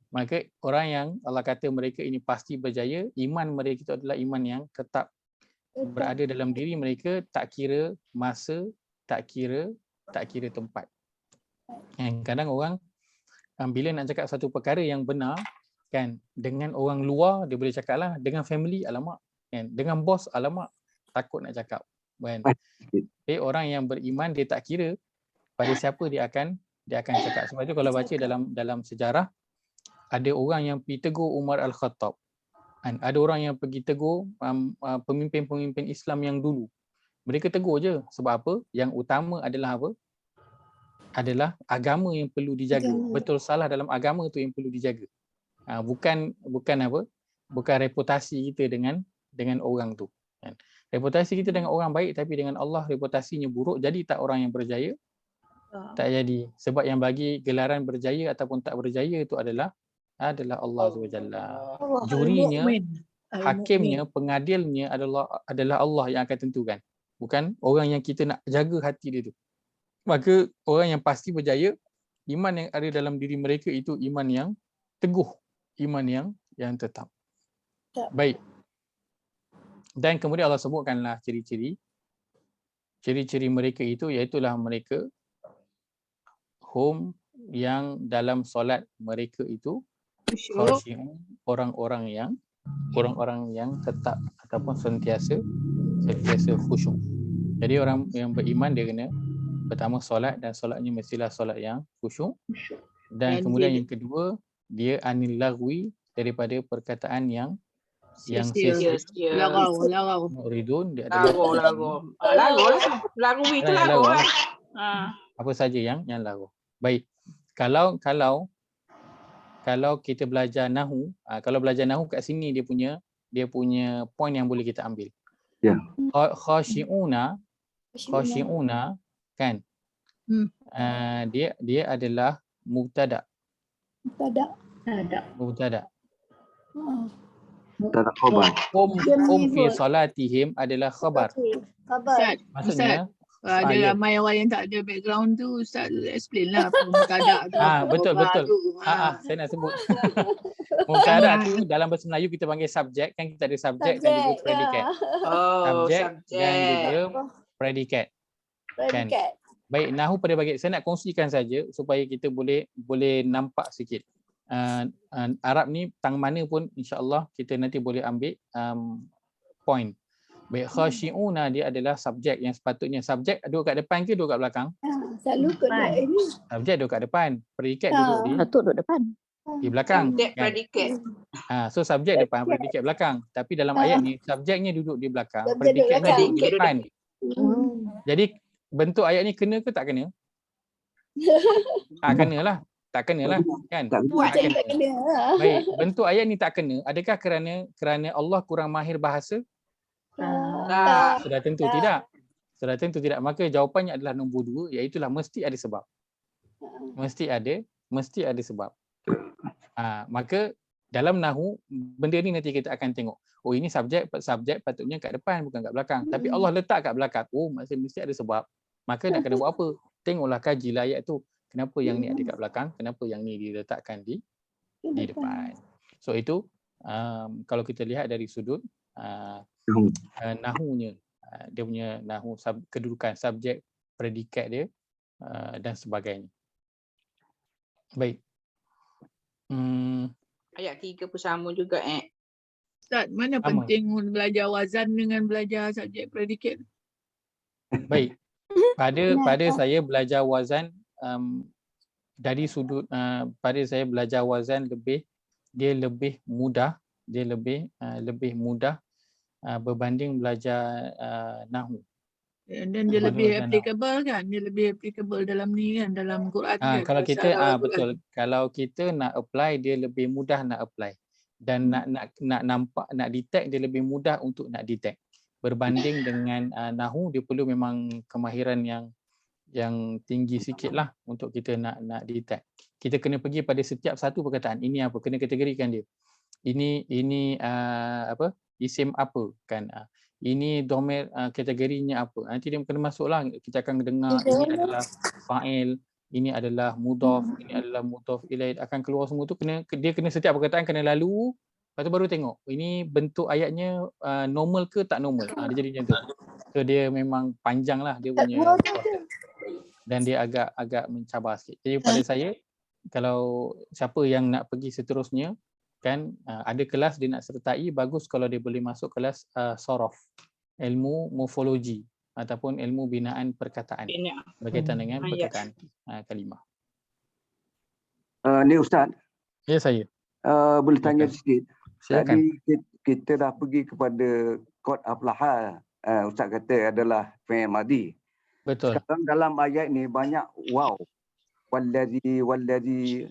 Maka orang yang Allah kata mereka ini pasti berjaya, iman mereka itu adalah iman yang tetap berada dalam diri mereka, tak kira masa, tak kira tempat. Kadang orang bila nak cakap satu perkara yang benar kan, dengan orang luar dia boleh cakap lah, dengan family alamak kan, dengan bos alamak takut nak cakap kan. Tapi orang yang beriman dia tak kira pada siapa dia akan cakap. Sebab itu kalau baca dalam sejarah, ada orang yang pergi tegur Umar Al-Khattab. Ada orang yang pergi tegur pemimpin-pemimpin Islam yang dulu. Mereka tegur je. Sebab apa? Yang utama adalah apa? Adalah agama yang perlu dijaga. Betul salah dalam agama tu yang perlu dijaga. Bukan apa? Bukan reputasi kita dengan orang tu. Reputasi kita dengan orang baik tapi dengan Allah reputasinya buruk. Jadi tak orang yang berjaya? Tak jadi. Sebab yang bagi gelaran berjaya ataupun tak berjaya itu adalah Allah SWT. Jurinya, hakimnya, pengadilnya adalah Allah yang akan tentukan. Bukan orang yang kita nak jaga hati dia tu. Maka orang yang pasti berjaya, iman yang ada dalam diri mereka itu iman yang teguh, iman yang tetap. Baik. Dan kemudian Allah sebutkanlah ciri-ciri mereka itu, iaitulah mereka hum yang dalam solat mereka itu orang-orang yang tetap ataupun sentiasa khusyuk. Jadi orang yang beriman dia kena pertama solat, dan solatnya mestilah solat yang khusyuk. Dan kemudian yang kedua, dia anil lagwi, daripada perkataan yang sia-sia. Larau. Muridun, dia adalah Lagu lah. Lagu itu lagu lah. apa saja yang lagu. Baik. Kalau kita belajar nahu, kalau belajar nahu kat sini dia punya point yang boleh kita ambil. Ya. Khashi'una kan. Dia adalah mubtada. Mubtada. Tak ada khabar. Fi salatihim adalah khabar. Khabar. Maksudnya Ada ramai orang yang tak ada background tu, Ustaz explain lah apa mubtada tu. betul. khabar tu. Saya nak sebut. Mubtada tu dalam bahasa Melayu kita panggil subjek, kan kita ada subjek dan juga predikat. Subjek dan juga predikat. Kan. Baik, nahu pada bagian saya nak kongsikan saja supaya kita boleh nampak sikit. Arab ni tang mana pun insya-Allah kita nanti boleh ambil point. Baik, khashi'una dia adalah subjek yang sepatutnya subjek duduk kat depan ke duduk kat belakang? Selalu kat ini. Subjek duduk kat depan, predikat duduk depan. di belakang. Subjek Kan? predikat. So subjek depan, predikat belakang. Tapi dalam ayat ni subjeknya duduk di belakang, Subjek predikatnya duduk duduk di depan. Jadi bentuk ayat ni kena ke tak kena? Kenalah. Tak kenalah kan? Tak kena. Baik, bentuk ayat ni tak kena. Adakah kerana Allah kurang mahir bahasa? Sudah tentu tidak. Sudah tentu tidak. Maka jawapannya adalah nombor 2, iaitu mesti ada sebab. Mesti ada sebab. Maka dalam nahu benda ni nanti kita akan tengok. Oh, ini subjek patutnya kat depan bukan kat belakang. Tapi Allah letak kat belakang. Oh, maksudnya mesti ada sebab. Maka nak kena buat apa? Tengoklah, kajilah ayat tu. Kenapa yang ni ada kat belakang? Kenapa yang ni diletakkan di depan? So itu kalau kita lihat dari sudut nahunya, dia punya nahu kedudukan subjek, predikat dia dan sebagainya. Baik. Ayat 3 pun sama juga Ustaz, mana penting belajar wazan dengan belajar subjek predikat? Baik. Pada saya belajar wazan dari sudut pada saya belajar wazan lebih mudah berbanding belajar nahu. Dan dia lebih applicable kan? Dia lebih applicable dalam ni kan, dalam Quran kan? Kalau kita betul. Kalau kita nak apply, dia lebih mudah nak apply. Dan nak nampak, nak detect, dia lebih mudah untuk nak detect. Berbanding dengan nahu, dia perlu memang kemahiran yang tinggi sikit lah untuk kita nak detect. Kita kena pergi pada setiap satu perkataan. Ini apa? Kena kategorikan dia. Ini apa? Isim apa kan? Ini domain kategorinya apa? Nanti dia kena masuklah. Kita akan dengar ini adalah fa'il, ini adalah mudhaf, ini adalah mudhaf ilaih. Akan keluar semua tu dia kena setiap perkataan kena lalu. Lepas tu baru tengok. Ini bentuk ayatnya normal ke tak normal. Dia jadi macam tu. So dia memang panjang lah dia punya proses. Dan dia agak mencabar sikit. Jadi pada saya, kalau siapa yang nak pergi seterusnya, kan ada kelas dia nak sertai, bagus kalau dia boleh masuk kelas sorof, ilmu morfologi ataupun ilmu binaan perkataan berkaitan dengan perkataan kalimah. Ni Ustaz. Ya, saya. Boleh tanya sikit. Silakan. Tadi kita dah pergi kepada qad aflaha. Ustaz kata adalah fi'il madhi. Betul. Sekarang dalam ayat ni banyak waw. Wallazi.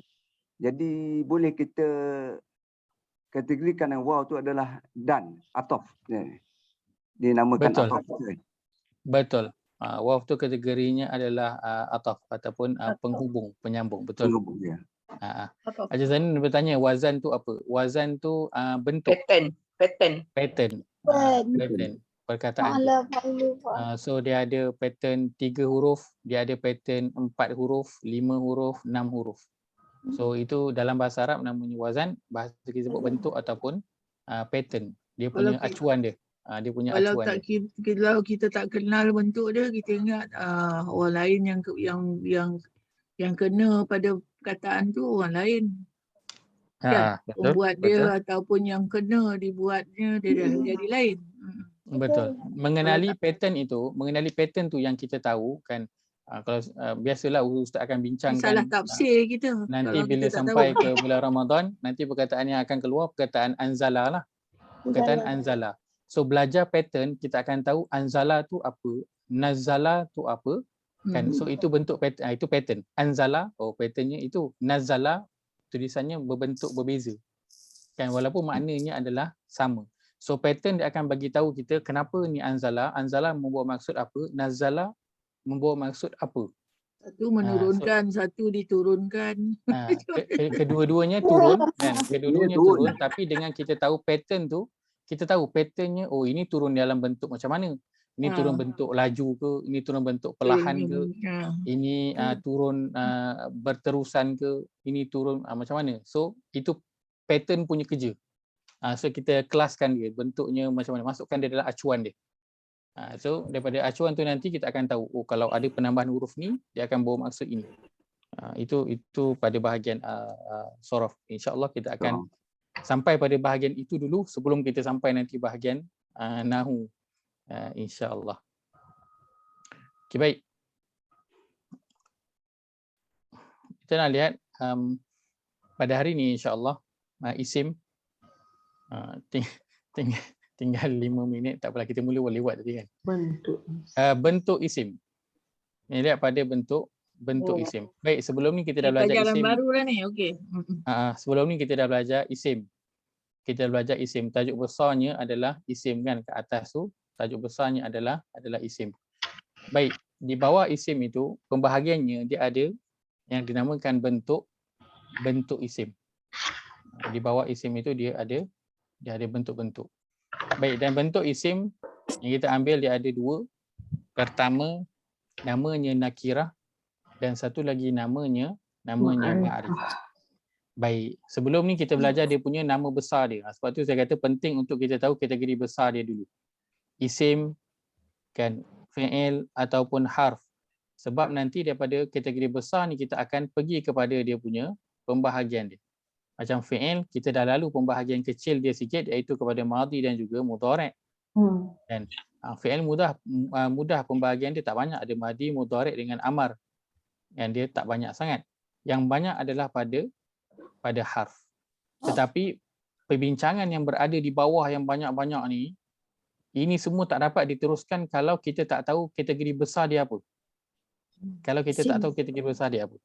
Jadi boleh kita kategorikan yang waw tu adalah dan ataf. Dinamakan ataf. Betul. Waw tu kategorinya adalah ataf ataupun penghubung, penyambung. Betul. Penghubung, ya. Haji Zainin bertanya wazan tu apa? Wazan tu bentuk. Pattern. Perkataan. So dia ada pattern 3 huruf, dia ada pattern 4 huruf, 5 huruf, 6 huruf. So itu dalam bahasa Arab namanya wazan, bahasa kita sebut bentuk ataupun pattern. Dia punya acuan dia. Dia punya acuan. Kalau kita tak kenal bentuk dia, kita ingat orang lain yang kena pada perkataan tu orang lain. Kan? Membuat dia ataupun yang kena dibuatnya dia dah jadi lain. Betul. Mengenali pattern tu yang kita tahu kan, kalau biasalah ustaz akan bincangkan Salah tafsir kita. nanti Kalau bila kita tak sampai tahu. ke bulan Ramadan, nanti perkataan yang akan keluar perkataan anzala lah. Perkataan anzala. So belajar pattern kita akan tahu anzala tu apa, nazala tu apa kan. So itu bentuk pattern, itu pattern. Anzala, patternnya itu. Nazala tulisannya berbentuk berbeza. Kan walaupun maknanya adalah sama. So pattern dia akan bagi tahu kita kenapa ni anzala. Anzala membawa maksud apa, nazala membawa maksud apa. Satu menurunkan, satu diturunkan. Kedua-duanya turun kan, kedua-duanya turun, tapi dengan kita tahu pattern tu, kita tahu patternnya, ini turun dalam bentuk macam mana. Ini turun bentuk laju ke, ini turun bentuk perlahan ke, ini turun berterusan ke, ini turun macam mana. So itu pattern punya kerja. So kita kelaskan dia, bentuknya macam mana, masukkan dia dalam acuan dia. So daripada acuan tu nanti kita akan tahu, kalau ada penambahan huruf ni, dia akan bawa maksud ini. Itu pada bahagian sorof. InsyaAllah kita akan sampai pada bahagian itu dulu sebelum kita sampai nanti bahagian nahu. InsyaAllah. Okay, baik. Kita nak lihat pada hari ni insyaAllah isim tinggal 5 minit, tak apalah, kita mula lewat tadi kan. Bentuk isim. Ni lihat pada bentuk isim. Baik, sebelum ni kita dah belajar isim. Baru lah ni, okey. Sebelum ni kita dah belajar isim. Kita dah belajar isim. Tajuk besarnya adalah isim kan, ke atas tu tajuk besarnya adalah isim. Baik, di bawah isim itu pembahagiannya dia ada yang dinamakan bentuk isim. Di bawah isim itu dia ada bentuk-bentuk. Baik, dan bentuk isim yang kita ambil dia ada dua. Pertama namanya nakirah dan satu lagi namanya ma'rifah. Baik, sebelum ni kita belajar dia punya nama besar dia. Sebab tu saya kata penting untuk kita tahu kategori besar dia dulu. Isim kan, fi'il ataupun harf. Sebab nanti daripada kategori besar ni kita akan pergi kepada dia punya pembahagian dia. Macam fi'il, kita dah lalu pembahagian kecil dia sikit, iaitu kepada madhi dan juga mudhari'. Dan fi'il mudah pembahagian dia tak banyak, ada madhi, mudhari' dengan amar. Yang dia tak banyak sangat. Yang banyak adalah pada harf. Tetapi perbincangan yang berada di bawah yang banyak-banyak ni, ini semua tak dapat diteruskan kalau kita tak tahu kategori besar dia apa. Kalau kita tak tahu kategori besar dia apa.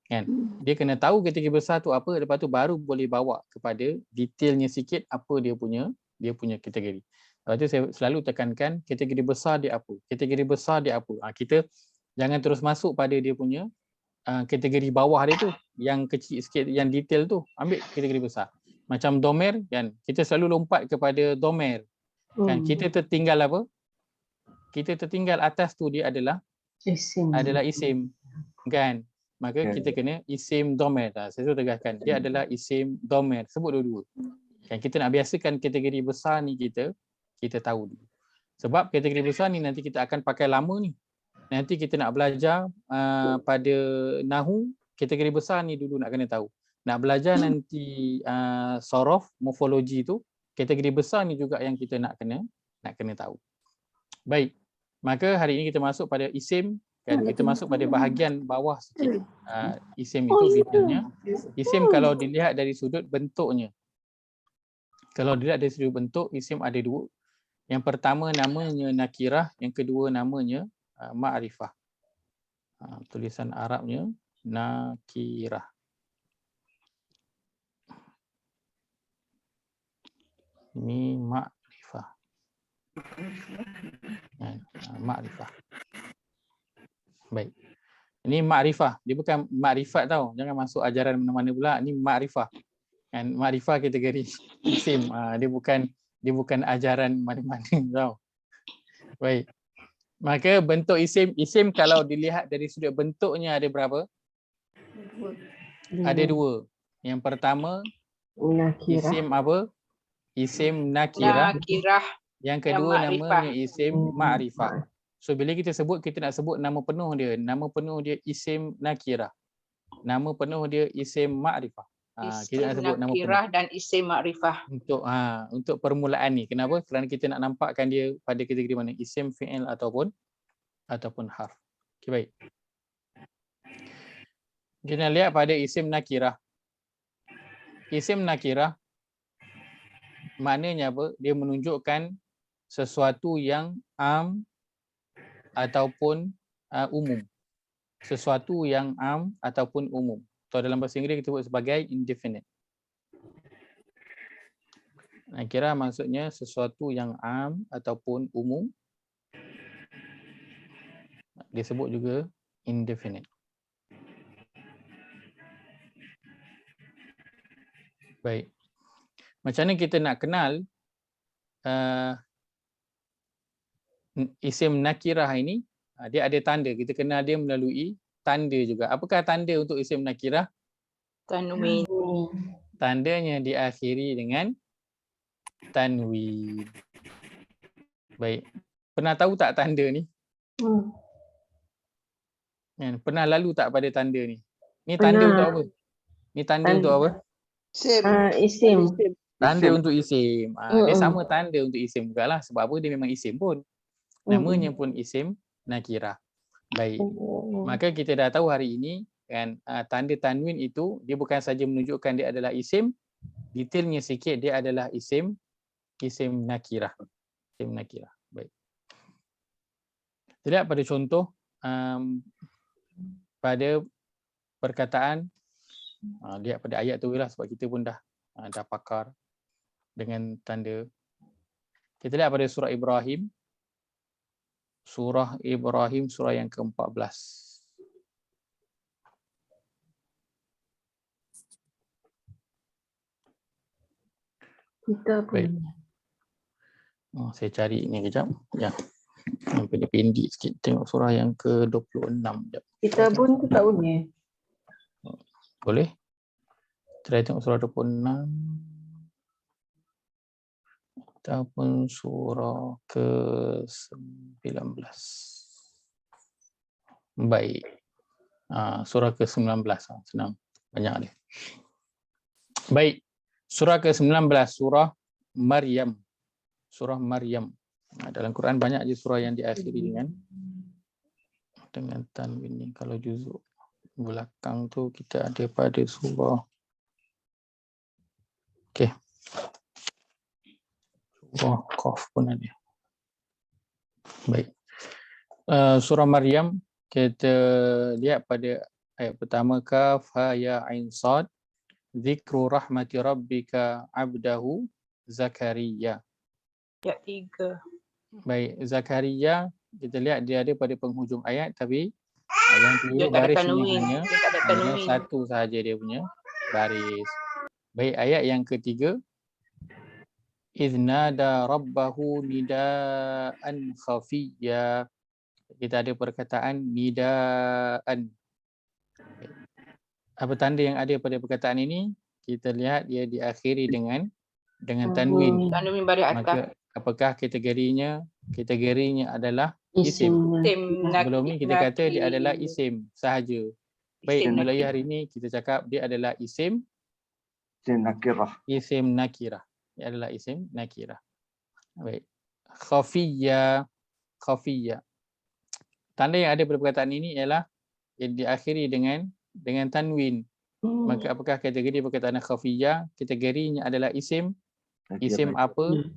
Kan? Dia kena tahu kategori besar tu apa, lepas tu baru boleh bawa kepada detailnya sikit apa dia punya kategori. Lepas tu saya selalu tekankan kategori besar dia apa. Kategori besar dia apa. Kita jangan terus masuk pada dia punya kategori bawah dia tu, yang kecil sikit, yang detail tu, ambil kategori besar. Macam domer kan, kita selalu lompat kepada domer. Kan kita tertinggal apa? Kita tertinggal atas tu dia adalah isim. Kan? Maka kita kena isim domer. Saya sudah tegaskan, dia adalah isim domer. Sebut dua-dua. Kan kita nak biasakan kategori besar ni kita tahu dulu. Sebab kategori besar ni nanti kita akan pakai lama ni. Nanti kita nak belajar pada nahu, kategori besar ni dulu nak kena tahu. Nak belajar nanti sorof, morfologi tu, kategori besar ni juga yang kita nak kena tahu. Baik, maka hari ini kita masuk pada isim. Kan? Kita masuk pada bahagian bawah sikit. Isim itu detailnya. Isim kalau dilihat dari sudut bentuknya. Kalau dilihat dari sudut bentuk, isim ada dua. Yang pertama namanya nakirah, yang kedua namanya ma'rifah. Tulisan Arabnya nakirah. Ini ma'rifah. Ma'rifah. Baik. Ini ma'rifah. Dia bukan ma'rifat tau. Jangan masuk ajaran mana-mana pula. Ini ma'rifah. Kan ma'rifah kategori isim. Dia bukan ajaran mana-mana tau. Baik. Maka bentuk isim kalau dilihat dari sudut bentuknya ada berapa? Ada dua. Yang pertama isim apa? Isim nakirah. Yang kedua namanya isim ma'rifah. So bila kita nak sebut nama penuh dia. Nama penuh dia isim nakirah. Nama penuh dia isim ma'rifah. Kita nak Isim sebut nama penuh. nakirah dan isim makrifah. Untuk permulaan ni. Kenapa? Kerana kita nak nampakkan dia pada kategori mana? Isim, fi'il ataupun harf. Okey, baik. Kita lihat pada isim nakirah. Isim nakirah maknanya apa? Dia menunjukkan sesuatu yang am ataupun umum. Sesuatu yang am ataupun umum. Atau dalam bahasa Inggeris kita sebut sebagai indefinite. Nakirah maksudnya sesuatu yang am ataupun umum. Disebut juga indefinite. Baik. Macam mana kita nak kenal isim nakirah ini? Dia ada tanda. Kita kenal dia melalui tanda juga. Apakah tanda untuk isim nakirah? Tanwin. Tandanya diakhiri dengan tanwin. Baik. Pernah tahu tak tanda ni? Pernah lalu tak pada tanda ni? Ni tanda untuk apa? Ni tanda untuk apa? Isim. Tanda untuk isim. Dia sama tanda untuk isim juga lah. Sebab apa? Dia memang isim pun. Namanya pun isim nakirah. Baik. Maka kita dah tahu hari ini kan, tanda tanwin itu dia bukan saja menunjukkan dia adalah isim. Detailnya sikit, dia adalah isim nakirah. Isim nakirah. Baik. Kita lihat pada contoh pada perkataan, lihat pada ayat tu lah sebab kita pun dah pakar dengan tanda. Kita lihat pada surah Ibrahim. Surah Ibrahim, surah yang ke-14. Kita pun. Baik. Saya cari ni kejap. Ya. Yang pendek sikit. Tengok surah yang ke-26. Kita pun tu tak boleh. Boleh. Try tengok surah 26. Ataupun surah ke-19. Baik. Surah ke-19. Senang. Banyak dia. Baik. Surah ke-19. Surah Maryam. Surah Maryam. Dalam Quran banyak je surah yang diakhiri dengan tanwin ni. Kalau juzuk belakang tu kita ada pada surah. Okey. Surah Qaf pun ada. Baik. Surah Maryam kita lihat pada ayat pertama, kaf ha ya ain sad, zikru rahmati rabbika abdahu Zakaria. Ayat 3. Baik, Zakaria kita lihat dia ada pada penghujung ayat tapi yang Dia kedua tak ada barisnya tanwin. hanya satu sahaja dia punya baris. Baik, ayat yang ketiga, iznada rabbahu nidaan khafiyya. Kita ada perkataan nidaan. Apa tanda yang ada pada perkataan ini? Kita lihat dia diakhiri dengan tanwin. Tanwin baris atas. Maka apakah kategorinya adalah isim. Sebelum ni kita kata dia adalah isim sahaja. Baik, mulai hari ini kita cakap dia adalah isim nakirah. Isim nakirah. Dia adalah isim nakirah. Baik. Khafiyya. Tanda yang ada pada perkataan ini ialah yang diakhiri dengan tanwin. Maka apakah kategori perkataan khafiyya? Kategorinya adalah isim. Isim apa?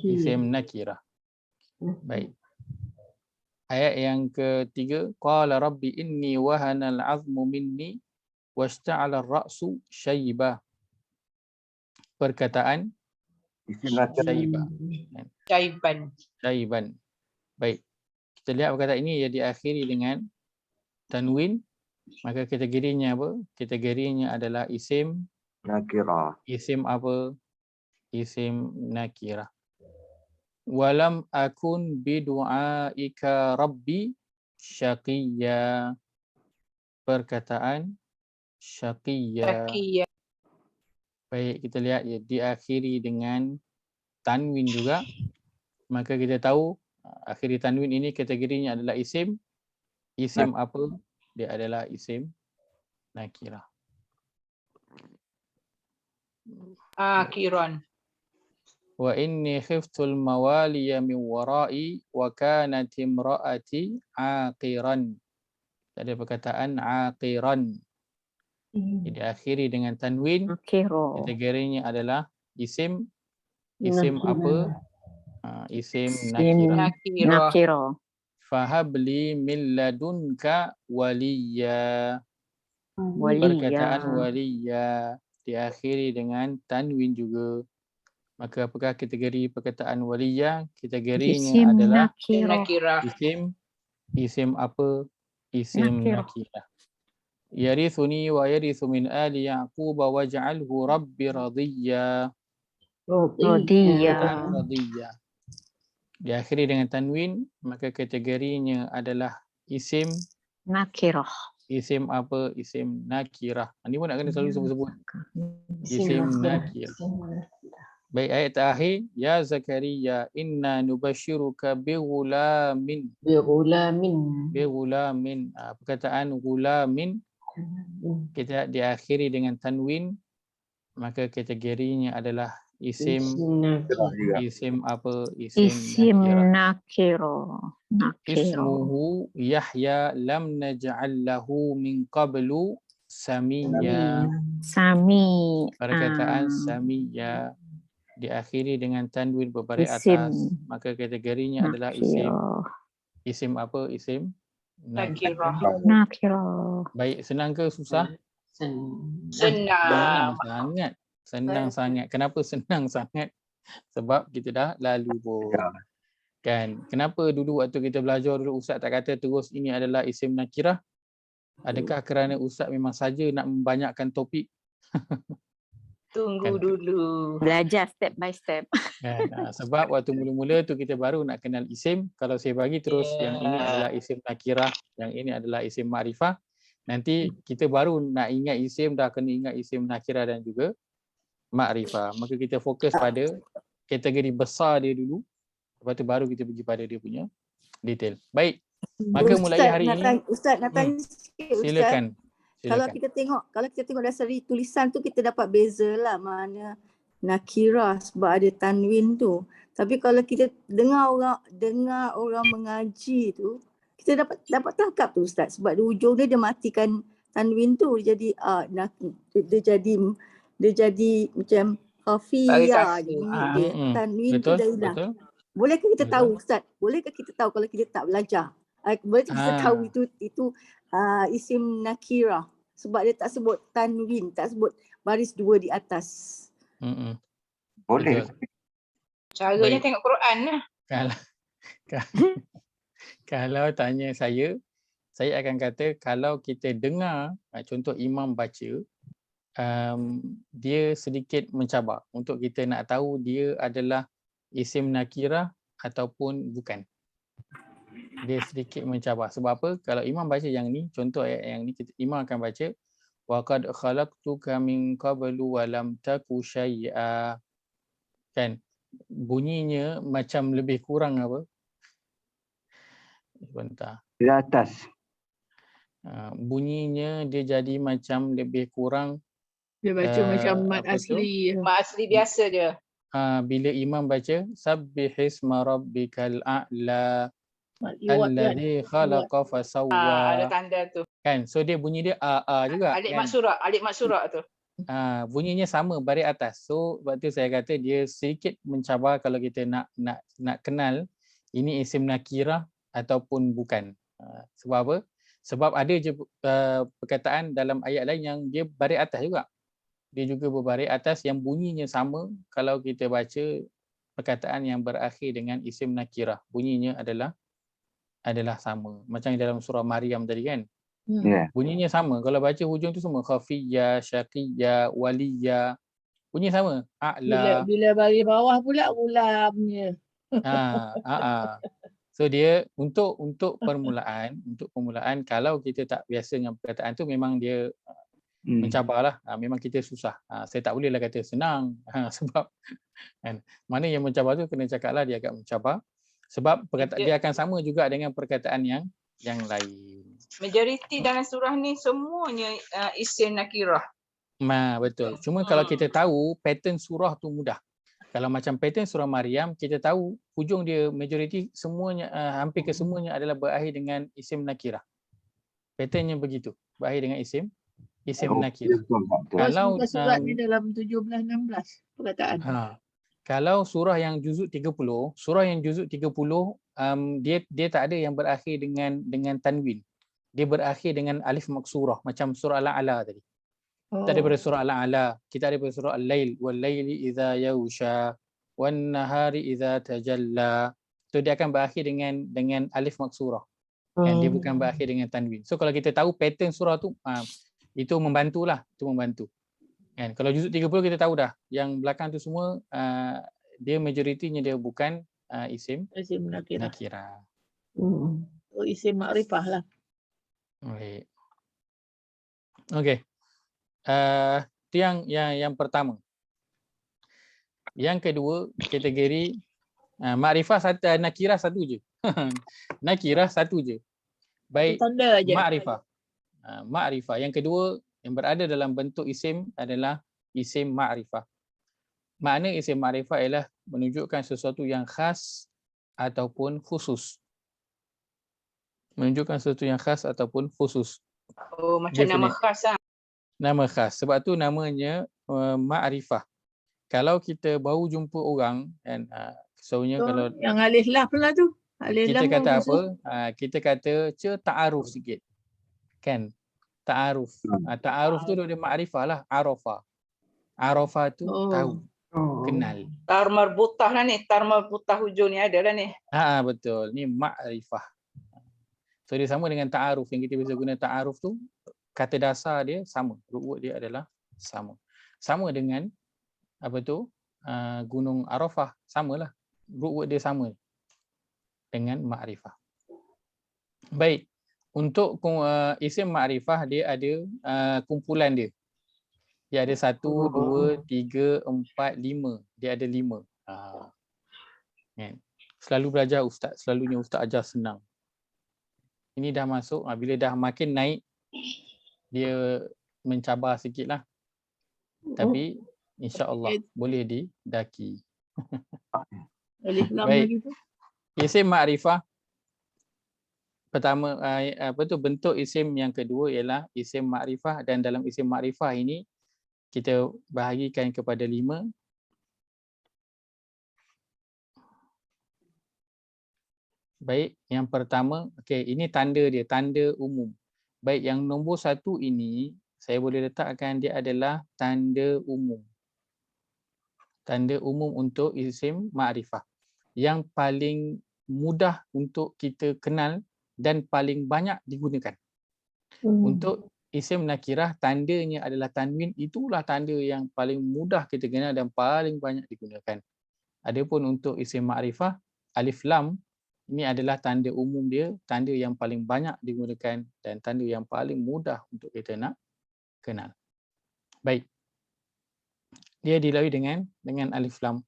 Isim nakirah. Baik. Ayat yang ketiga, qala rabbi inni wahana al-'azmu minni washta'ala ar-ra'su shayba. Perkataan syaiban. Baik. Kita lihat perkataan ini ia diakhiri dengan tanwin, maka kategorinya apa? Kategorinya adalah isim nakirah. Isim apa? Isim nakirah. Walam akun bidu'aika rabbi syaqiyya. Perkataan syaqiyya. Baik, kita lihat ya, diakhiri dengan tanwin juga. Maka kita tahu akhiri tanwin ini kategorinya adalah isim. Isim apa? Dia adalah isim nakirah. Kiron. Wa inni khiftul mawaliya min wara'i wa kanat imra'ati aqiran. Ada perkataan aqiran. Jadi akhiri dengan tanwin. Nakiro. Kategorinya adalah isim apa? Isim Isim nakirah. nakiro. Fahabli min ladunka waliya. Perkataan waliya diakhiri dengan tanwin juga. Maka apakah kategori perkataan waliya? Kategorinya Isim adalah nakiro. isim apa? Isim nakirah. Yarithuni wa yarithu min ali Ya'qub waj'alhu rabbi radiyya. Radiyya. Diakhiri dengan tanwin, maka kategorinya adalah isim Nakiro. isim apa? Isim nakirah. Ini pun nak kena selalu sebut-sebut. Isim nakirah. Baik, ayat terakhir, ya Zakaria inna nubashiruka bighulamin. Bighulamin. Perkataan ghulamin kita diakhiri dengan tanwin, maka kategorinya adalah isim apa? Isim nakiro. Ismuhu Yahya lam naj'al lahu min qablu samiyya. Perkataan samiyya diakhiri dengan tanwin berbaris atas, maka kategorinya adalah isim apa? Isim Nakirah. Baik, senang ke susah? Senang. Senang sangat. Kenapa senang sangat? Sebab kita dah lalu pun. Kan? Kenapa dulu waktu kita belajar dulu Ustaz tak kata terus ini adalah isim nakirah? Adakah kerana Ustaz memang saja nak membanyakkan topik? Tunggu dulu. Belajar step by step. Kan? Sebab waktu mula-mula tu kita baru nak kenal isim. Kalau saya bagi terus yang ini adalah isim nakirah, yang ini adalah isim ma'rifah, nanti kita baru nak ingat isim, dah kena ingat isim nakirah dan juga ma'rifah. Maka kita fokus pada kategori besar dia dulu, lepas tu baru kita pergi pada dia punya detail. Baik, maka mulai hari ini Ustaz nak tanya sikit, Ustaz. Silakan. Kalau kita tengok dasari tulisan tu kita dapat bezalah mana nakirah sebab ada tanwin tu. Tapi kalau kita dengar orang mengaji tu, kita dapat tangkap tu Ustaz, sebab di ujung dia matikan tanwin tu, dia jadi macam khafiyah, tanwin tu dah hilang. Bolehkah kita tahu Ustaz? Bolehkah kita tahu kalau kita tak belajar? Bolehkah kita tahu itu isim nakirah sebab dia tak sebut tanwin, tak sebut baris dua di atas. Boleh. Caranya tengok Quran lah. Kalau tanya saya akan kata kalau kita dengar contoh imam baca, dia sedikit mencabar untuk kita nak tahu dia adalah isim nakirah ataupun bukan. Dia sedikit mencabar. Sebab apa? Kalau imam baca yang ni, contoh ayat yang ni, imam akan baca wa qad khalaqtuka min qablu wa lam taku syai'a. Kan? Bunyinya macam lebih kurang apa? Sebentar. Di atas. Bunyinya dia jadi macam lebih kurang. Dia baca macam mat asli. Mat asli biasa je. Bila imam baca sabbihisma rabbikal a'la alladhi khalaqa fasawwa. Ada tanda tu. Kan? So dia bunyi dia juga. Alik kan? mat surat tu. Bunyinya sama baris atas. So sebab tu saya kata dia sedikit mencabar kalau kita nak kenal ini isim nakirah ataupun bukan. Sebab apa? Sebab ada je perkataan dalam ayat lain yang dia baris atas juga. Dia juga berbaris atas yang bunyinya sama kalau kita baca perkataan yang berakhir dengan isim nakirah. Bunyinya adalah sama. Macam dalam surah Maryam tadi kan. Bunyinya sama. Kalau baca hujung tu semua khafiyya, syaqiyya, waliyya. Bunyi sama. A'la. Bila baris bawah pula ulamnya. So dia untuk permulaan kalau kita tak biasa dengan perkataan tu memang dia mencabarlah. Memang kita susah. Saya tak bolehlah kata senang. Sebab kan, mana yang mencabar tu kena cakaplah dia agak mencabar. Sebab dia akan sama juga dengan perkataan yang lain. Majoriti dalam surah ni semuanya isim nakirah. Betul. Cuma kalau kita tahu pattern surah tu mudah. Kalau macam pattern surah Maryam, kita tahu hujung dia majoriti semuanya hampir kesemuanya adalah berakhir dengan isim nakirah. Patternnya begitu. Berakhir dengan isim nakirah. Kalau Kalau surat ni dalam 17-16 perkataan. Kalau surah yang juzuk 30, dia tak ada yang berakhir dengan tanwin. Dia berakhir dengan alif maksurah macam surah Al-A'la tadi. Kita ada pada surah Al-A'la, kita ada pada surah Al-Lail, wal laili idza yausha, wan nahari idza tajalla. So dia akan berakhir dengan alif maksurah. Kan dia bukan berakhir dengan tanwin. So kalau kita tahu pattern surah tu, itu membantulah, Kan kalau juzuk 30 kita tahu dah, yang belakang tu semua dia majoritinya dia bukan isim nakirah. Isim makrifah lah. Baik. Okey. Itu yang pertama. Yang kedua, kategori makrifah nakirah satu je. Nakirah satu je. Baik, Tanda aja. makrifah. Makrifah. Yang kedua yang berada dalam bentuk isim adalah isim makrifah. Makna isim makrifah ialah menunjukkan sesuatu yang khas ataupun khusus. Menunjukkan sesuatu yang khas ataupun khusus. Oh, macam nama khas lah. Nama khas. Sebab tu namanya makrifah. Kalau kita baru jumpa orang kan, kesannya kalau yang alif lam lah tu. Alif kita lam kata kan apa? Kita kata ta'aruf sikit. Kan? Ta'aruf. Ta'aruf tu dia makrifah lah. Arafah. Arafah tu tahu. Kenal. Tar marbutah lah ni. Tar marbutah hujung ni ada lah ni. Betul. Ni makrifah. So dia sama dengan ta'aruf. Yang kita biasa guna ta'aruf tu, kata dasar dia sama. Root word dia adalah sama. Sama dengan apa tu? Gunung Arafah. Samalah. Root word dia sama dengan makrifah. Baik. Untuk isim makrifah dia ada kumpulan dia. Dia ada 1, 2, 3, 4, 5. Dia ada 5. Selalu belajar ustaz. Selalunya ustaz ajar senang. Ini dah masuk. Bila dah makin naik, dia mencabar sikit lah. Tapi insya-Allah boleh didaki. Baik. Isim makrifah pertama, bentuk isim yang kedua ialah isim makrifah, dan dalam isim makrifah ini kita bahagikan kepada 5. Baik, yang pertama, ini tanda dia, tanda umum. Baik, yang nombor 1 ini saya boleh letakkan dia adalah tanda umum. Tanda umum untuk isim makrifah yang paling mudah untuk kita kenal dan paling banyak digunakan. Untuk isim nakirah, tandanya adalah tanwin. Itulah tanda yang paling mudah kita kenal dan paling banyak digunakan. Adapun untuk isim makrifah, alif lam, ini adalah tanda umum dia, tanda yang paling banyak digunakan dan tanda yang paling mudah untuk kita nak kenal. Baik. Dia dilalui dengan alif lam.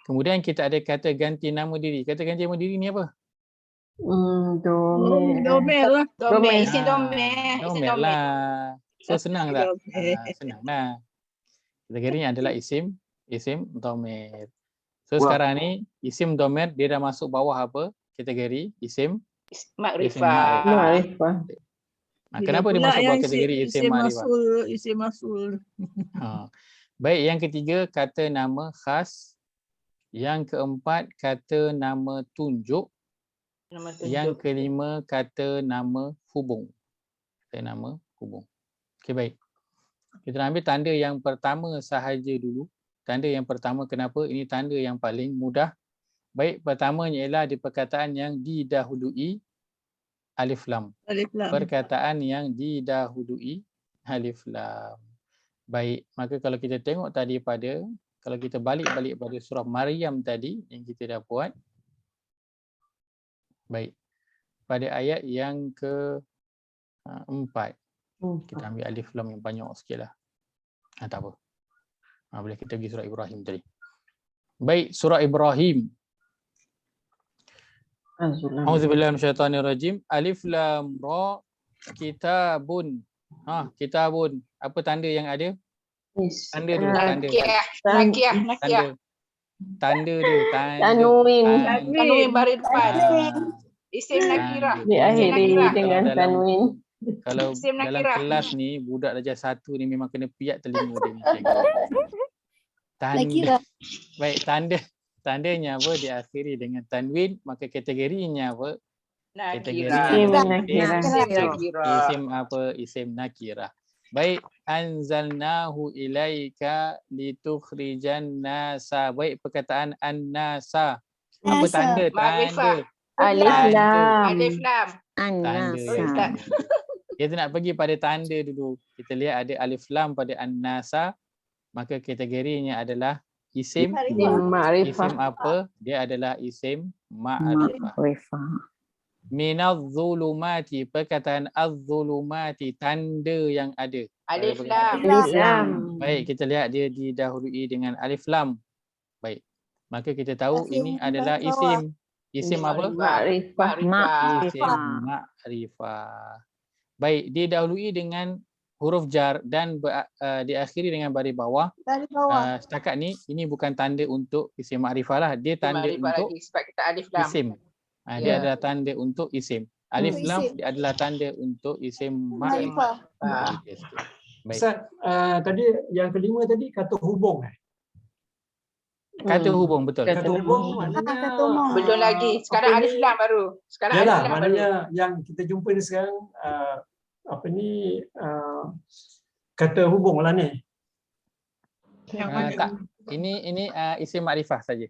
Kemudian kita ada kata ganti nama diri. Kata ganti nama diri ni apa? Domer lah. Isim domer. Domer lah. So senang tak? Senang lah. Kategorinya adalah isim domer. So sekarang ni isim domer dia dah masuk bawah apa? Kategori isim makrifah. Kenapa dia masuk bawah kategori isim makrifah? Isim masul. Baik, yang ketiga kata nama khas. Yang keempat kata nama tunjuk. Yang kelima kata nama hubung. Kata nama hubung. Okey, baik. Kita ambil tanda yang pertama sahaja dulu. Tanda yang pertama, kenapa? Ini tanda yang paling mudah. Baik, pertamanya ialah di perkataan yang didahului alif lam. Perkataan yang didahului alif lam. Baik, maka kalau kita tengok tadi kalau kita balik pada surah Maryam tadi yang kita dah buat. Baik, pada ayat yang ke-4. Kita ambil alif lam yang banyak sikit lah. Tak apa. Boleh kita pergi surah Ibrahim tadi. Baik, surah Ibrahim. Auzubillahi minasyaitanirrajim. Alif lam ra kitabun. Kitabun. Apa tanda yang ada? Tanda dulu, tanda. Nakiah. Tanda dia, tanda. Tanwin. Tanwin baris depan. Isim nakirah. Diakhiri dengan tanwin. Kalau Isim dalam nakirah. kelas ni budak darjah 1 ni memang kena piat telinga dia ni. cikgu. Tanda. Nakirah. Baik, tandanya apa diakhiri dengan tanwin, maka kategorinya apa? Kategorinya Isim adalah nakirah. isim apa? Isim nakirah. Baik, anzalnahu ilaika litukhrijan nasa. Baik, perkataan an-nasa. Apa Nasa. tanda? Ma'rifah. Alif lam. Alif lam. Tanda. An-nasa. Kita nak pergi pada tanda dulu. Kita lihat ada alif lam pada an-nasa. Maka kategorinya adalah isim. Isim ma'rifah. Isim apa? Dia adalah isim ma'rifah. Ma'rifah. Minadh-dhulumati, perkataan adh-dhulumati, tanda yang ada. Alif Pada lam. Alif lam. Baik, kita lihat dia didahului dengan alif lam. Baik. Maka kita tahu Isim ini adalah bawah. isim. Isim apa? Ma'rifah. Isim ma'rifah. Baik, didahului dengan huruf jar dan diakhiri dengan baris bawah. Baris bawah. Setakat ni, ini bukan tanda untuk isim ma'rifah lah. Dia tanda Ma'rifah untuk lagi sebab kita alif lam. isim. Dia adalah tanda untuk isim. Alif Untuk lam isim. dia adalah tanda untuk isim Ma'rifah. ma'rifah. Baik. Ustaz, tadi yang kelima tadi kata hubung. Kata hubung, betul. Kata hubung maknanya Kata hubung. Belum lagi. Sekarang apa alif ni? lam baru. Sekarang alif Yalah, lam baru. maknanya yang kita jumpa ni sekarang apa ni kata hubung lah ni. Yang mana? Tak. Ini isim ma'rifah saja.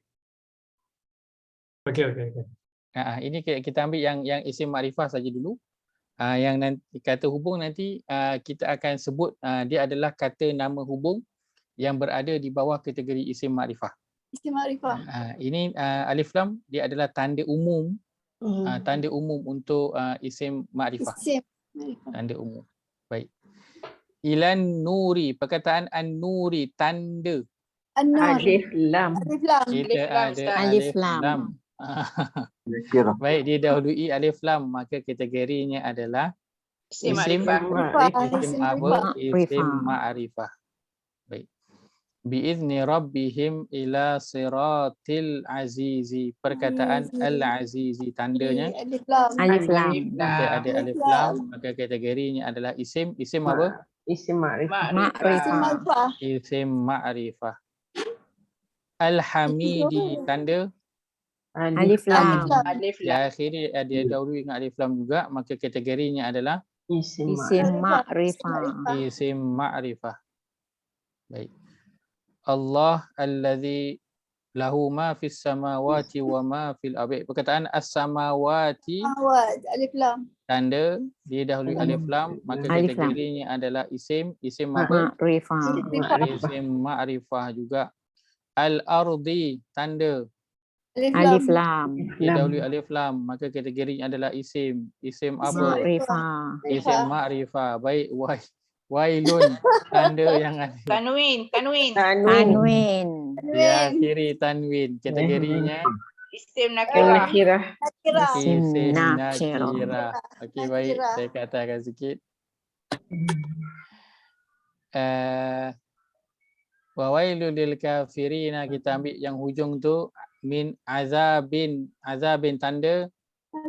Okey. Ini kita ambil yang isim ma'rifah saja dulu. Yang nanti kata hubung nanti kita akan sebut dia adalah kata nama hubung yang berada di bawah kategori isim ma'rifah. Isim ma'rifah. Ini alif lam dia adalah tanda umum, tanda umum untuk isim ma'rifah. Isim ma'rifah. Tanda umum. Baik. Ilan nuri, perkataan an-nuri, tanda. An-nur. Alif lam. Alif lam. Kita Alif lam, ada Ustaz. alif Alif lam. lam. Nakirah. Baik, didahului alif lam, maka kategorinya adalah Isim isim ma'rifah. isim apa? Isim ma'rifah. Baik. Biizni rabbihim ila siratil azizi. Perkataan al-azizi, tandanya Alif lam. Alif lam. kita ada alif lam, maka kategorinya adalah isim. Isim apa? Isim ma'rifah. Isim Ma'rifah. ma'rifah. Isim ma'rifah. Al-hamidi, tanda Alif lam. Alif lam. diakhiri dia dahului dengan alif lam juga, maka kategorinya adalah Isim Isim ma'rifah. ma'rifah. isim ma'rifah. Baik. Allah allazi lahu ma fis samawati wa ma fil ardi. Perkataan as-samawati, Awad. Alif lam. tanda dia dahului alif lam, maka Alif lam. kategorinya adalah isim. Isim apa? Ma'rifah. Isim ma'rifah juga. Al-ardi, tanda Alif lam. dia dahului alif lam, maka kategorinya adalah isim. Isim apa? Ma'rifah. Isim ma'rifah. Baik. Wailun, tanda yang ada Tanwin. Tanwin. diakhiri tanwin. Kategorinya Isim nakirah. Nakirah. Nakirah. Isim isim nakirah. nakirah. Okey, baik. Nakirah. Saya katakan sikit. Wa wailul lil kafirina, kita ambil yang hujung tu, min azabin. Azabin, tanda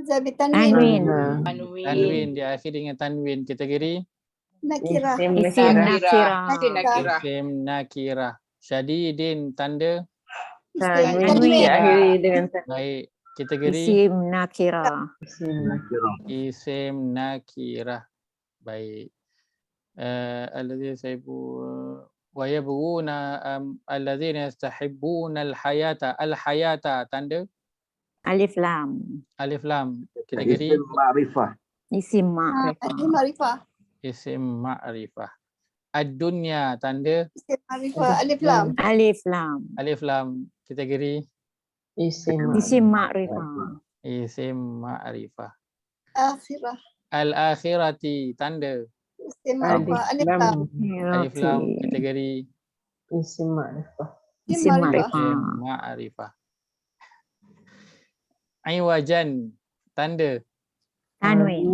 Zabit tanwin. Tanwin. tanwin, diakhiri dengan tanwin. Kategori Nakirah. Isim Isim nakirah. nakirah. isim nakirah. Syadidin, tanda Tanwin diakhiri dengan tanwin. baik. Kategori Isim nakirah. Isim nakirah. isim nakirah. Baik. Alladzi sahibu wa yabghuna alladzina yastahibbuna al-hayata, tanda Alif lam. alif lam. Kategori Isim ma'rifah. Isim Isim ma'rifah. ma'rifah. isim ma'rifah. Ad-dunya, tanda Isim ma'rifah. Alif lam. Alif lam. alif lam. Kategori Isim Isim ma'rifah. isim ma'rifah. Akhirah. Al-akhirati, tanda Isim ma'rifah. Alif lam. alif lam. Kategori Isim ma'rifah. Isim isim ma'rifah. ma'rifah. Iwajan, tanda Tanwin.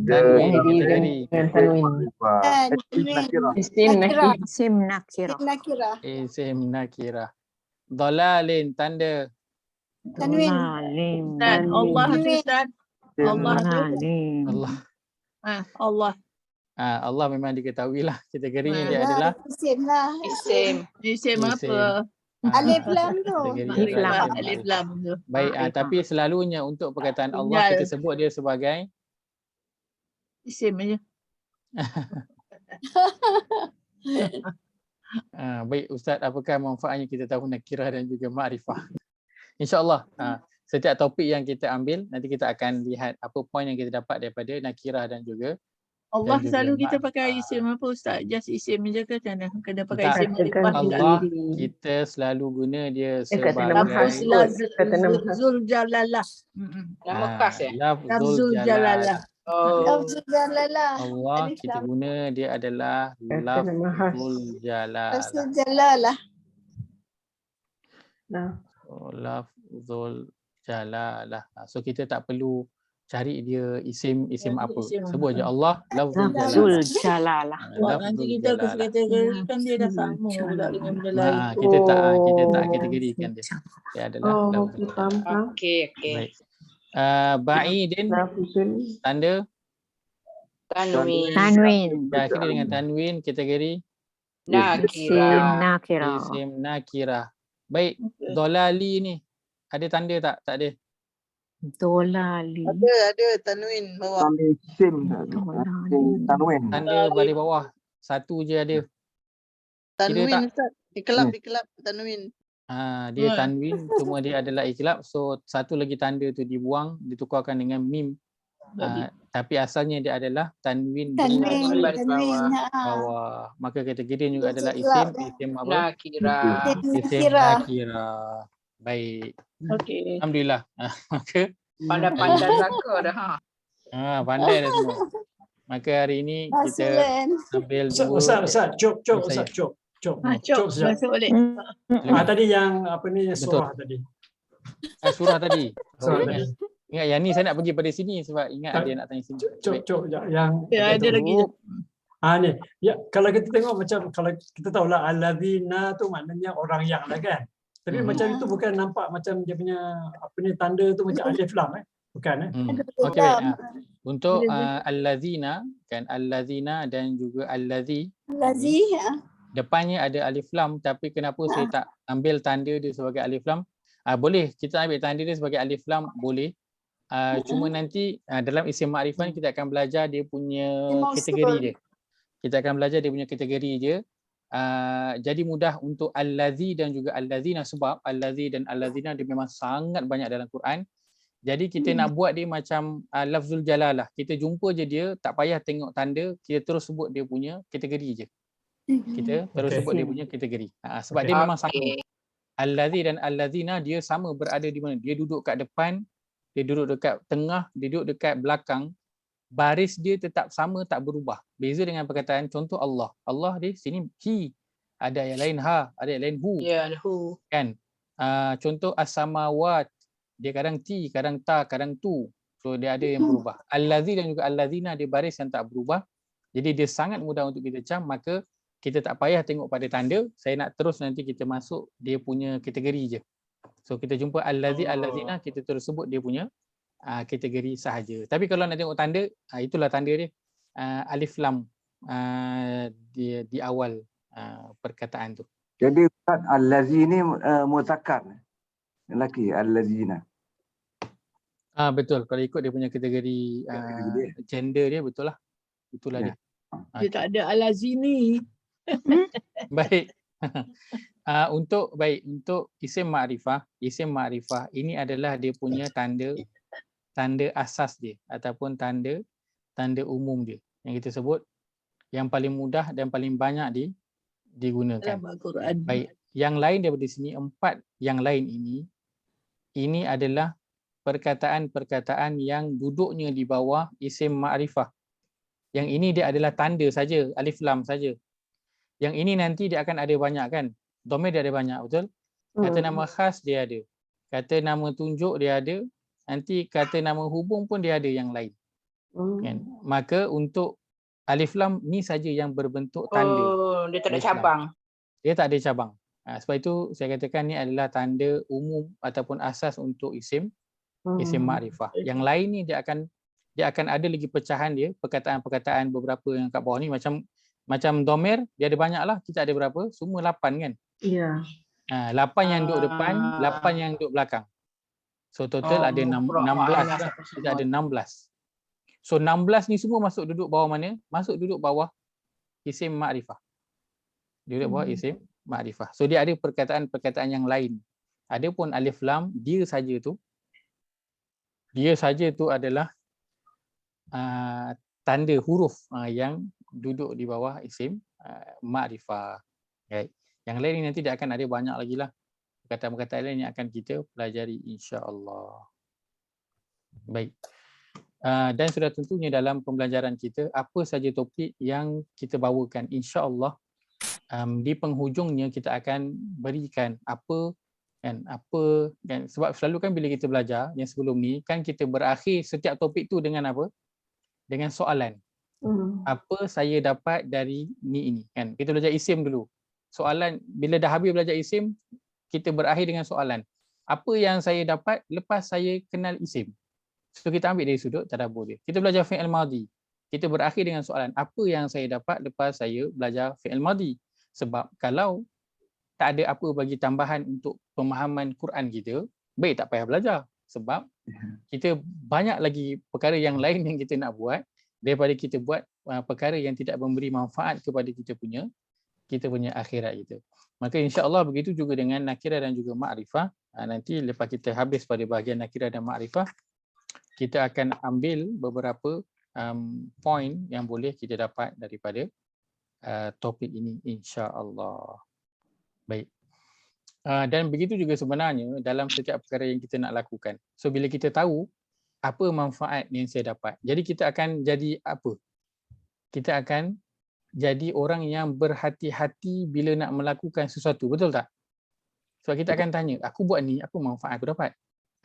Tanwin Akhiri kategori. dengan tanwin. Isim nakirah. Isim nakirah. Isim nakirah. Dalalin tanda. Dalalin. Ustaz, Allah tu Ustaz. Allah tu. Dalalin. Allah. Allah. Allah memang diketahui lah kategorinya Ah. dia adalah Isim. Isim apa? Alif lam tu. kategori Alif lam. adalah isim Alif ma'rifah. lam tu. Baik, Ma'rifah. tapi selalunya untuk perkataan Allah Tinggal. kita sebut dia sebagai Isim aja. baik Ustaz, apakah manfaatnya kita tahu nakirah dan juga ma'rifah? InsyaAllah setiap topik yang kita ambil nanti kita akan lihat apa poin yang kita dapat daripada nakirah dan juga Allah juga selalu kita ma'rifah. pakai isim apa Ustaz? Just isim je ke macam mana? Kena pakai Tak, isim Katakan ma'rifah. Allah sendiri. kita selalu guna dia Kata nama khas. sebagai Kata nama khas. Zul Jalalah. Nama khas ya? lafzul Lafzul jalalah. Jalalah. Allah kita guna dia adalah Kata nama khas. lafzul jalalah. Nah, Lafzul jalalah. So kita tak perlu cari dia isim apa. Isim Sebut je Allah lafzul Lafzul jalalah. jalalah. Sebab nanti kita kategorikan dia dah sama pula dengan benda lain. Kita tak kategorikan dia. Dia adalah lafzul jalalah. Okey. Baik. Ba'idin lafzul tanda Tanwin. Tanwin. dah kira dengan tanwin kategori Isim Nakirah. nakirah. isim nakirah. Baik, dolali ni ada tanda tak? Tak ada. Dolali. Ada tanwin bawah. Isim tanwin. Tanda balik bawah. Satu je ada. Tanwin tak? Ustaz. Iklab tanwin. Dia tanwin cuma dia adalah iklab. So satu lagi tanda tu dibuang, ditukarkan dengan mim. Tapi asalnya dia adalah tanwin Baris bawah. Maka kategori juga adalah isim apa? Nakirah. Isim nakirah. Baik. Okey. Alhamdulillah. Maka Pandai-pandai belaka dah. pandai dah semua. Maka hari ini kita ambil dua. Ustaz, cop saya. Ustaz, cop Cop sekejap. masuk balik. Tadi yang apa ni surah tadi. Surah tadi. Surah tadi. Ingat yang ni saya nak pergi pada sini sebab ingat ada yang nak tanya sini. Cop yang Ada lagi. ni. Ya, kalau kita tengok macam kalau kita tahulah allazina tu maknanya orang yang lah kan. Tapi macam itu bukan nampak macam dia punya apa ni tanda tu macam alif lam bukan Okey baik. Untuk allazina kan allazina dan juga allazi depannya ada alif lam tapi kenapa saya tak ambil tanda dia sebagai alif lam? Boleh kita ambil tanda dia sebagai alif lam boleh. Cuma nanti dalam isim ma'rifah kita akan belajar dia punya kategori dia. Kita akan belajar dia punya kategori dia. Jadi mudah untuk allazi dan juga allazina sebab allazi dan allazina dia memang sangat banyak dalam Quran. Jadi kita nak buat dia macam lafzul jalalah. Kita jumpa je dia, tak payah tengok tanda, kita terus sebut dia punya kategori je. Kita terus sebut dia punya kategori. Sebab dia memang sama. Allazi dan allazina dia sama berada di mana? Dia duduk kat depan, dia duduk dekat tengah, dia duduk dekat belakang. Baris dia tetap sama, tak berubah. Beza dengan perkataan contoh Allah. Allah di sini he, ada yang lain ha, ada yang lain hu. Ya, who. Kan? Contoh as-samawat, dia kadang ti, kadang ta, kadang tu. So dia ada yang berubah. Allazi dan juga allazina dia baris yang tak berubah. Jadi dia sangat mudah untuk kita cam, maka kita tak payah tengok pada tanda. Saya nak terus nanti kita masuk dia punya kategori je. So kita jumpa allazi, allazina, kita terus sebut dia punya kategori sahaja. Tapi kalau nak tengok tanda, itulah tanda dia. Alif lam di awal perkataan tu. Jadi Ustaz allazi ni muzakkar. Lelaki allazina. Betul. Kalau ikut dia punya kategori gender dia betul lah. Itulah dia. Dia tak ada alazini. Baik. Untuk isim ma'rifah ini adalah dia punya tanda asas dia ataupun tanda umum dia yang kita sebut yang paling mudah dan paling banyak digunakan. Baik, yang lain daripada sini 4 yang lain ini adalah perkataan-perkataan yang duduknya di bawah isim ma'rifah. Yang ini dia adalah tanda saja, alif lam saja. Yang ini nanti dia akan ada banyak kan? Dhamir dia ada banyak, betul? Kata nama khas dia ada. Kata nama tunjuk dia ada. Nanti kata nama hubung pun dia ada yang lain. Kan? Maka untuk alif lam ni saja yang berbentuk tanda. Oh, dia tak ada Alif lam. cabang. Dia tak ada cabang. Sebab itu saya katakan ni adalah tanda umum ataupun asas untuk isim ma'rifah. Yang lain ni dia akan ada lagi pecahan dia, perkataan-perkataan beberapa yang kat bawah ni macam domer, dia ada banyak lah. Kita ada berapa? Semua 8 kan? Ya. 8 yang duduk depan, 8 yang duduk belakang. So total ada 16 lah. Kita ada 16. So 16 ni semua masuk duduk bawah mana? Masuk duduk bawah isim ma'rifah. Duduk bawah isim ma'rifah. So dia ada perkataan-perkataan yang lain. Adapun alif lam, dia saja tu adalah tanda huruf yang duduk di bawah isim ma'rifah. Right. Yang lain ni nanti dia akan ada banyak lagi lah. Perkataan-perkataan lain yang akan kita pelajari insya-Allah. Baik. Dan sudah tentunya dalam pembelajaran kita apa saja topik yang kita bawakan, insya-Allah di penghujungnya kita akan berikan apa kan, sebab selalu kan bila kita belajar yang sebelum ni kan kita berakhir setiap topik tu dengan apa? Dengan soalan. Apa saya dapat dari ini kan. Kita belajar isim dulu. Soalan bila dah habis belajar isim, kita berakhir dengan soalan. Apa yang saya dapat lepas saya kenal isim? So kita ambil dari sudut tadabbur dia. Kita belajar fi'il madhi. Kita berakhir dengan soalan, apa yang saya dapat lepas saya belajar fi'il madhi? Sebab kalau tak ada apa bagi tambahan untuk pemahaman Quran kita, baik tak payah belajar. Sebab kita banyak lagi perkara yang lain yang kita nak buat daripada kita buat perkara yang tidak memberi manfaat kepada kita punya akhirat kita. Maka insya-Allah begitu juga dengan nakirah dan juga ma'rifah. Nanti lepas kita habis pada bahagian nakirah dan ma'rifah, kita akan ambil beberapa poin yang boleh kita dapat daripada topik ini insya-Allah. Baik. Dan begitu juga sebenarnya dalam setiap perkara yang kita nak lakukan. So bila kita tahu apa manfaat yang saya dapat, jadi kita akan jadi apa? Kita akan jadi orang yang berhati-hati bila nak melakukan sesuatu, betul tak? Sebab kita akan tanya, aku buat ni, apa manfaat aku dapat?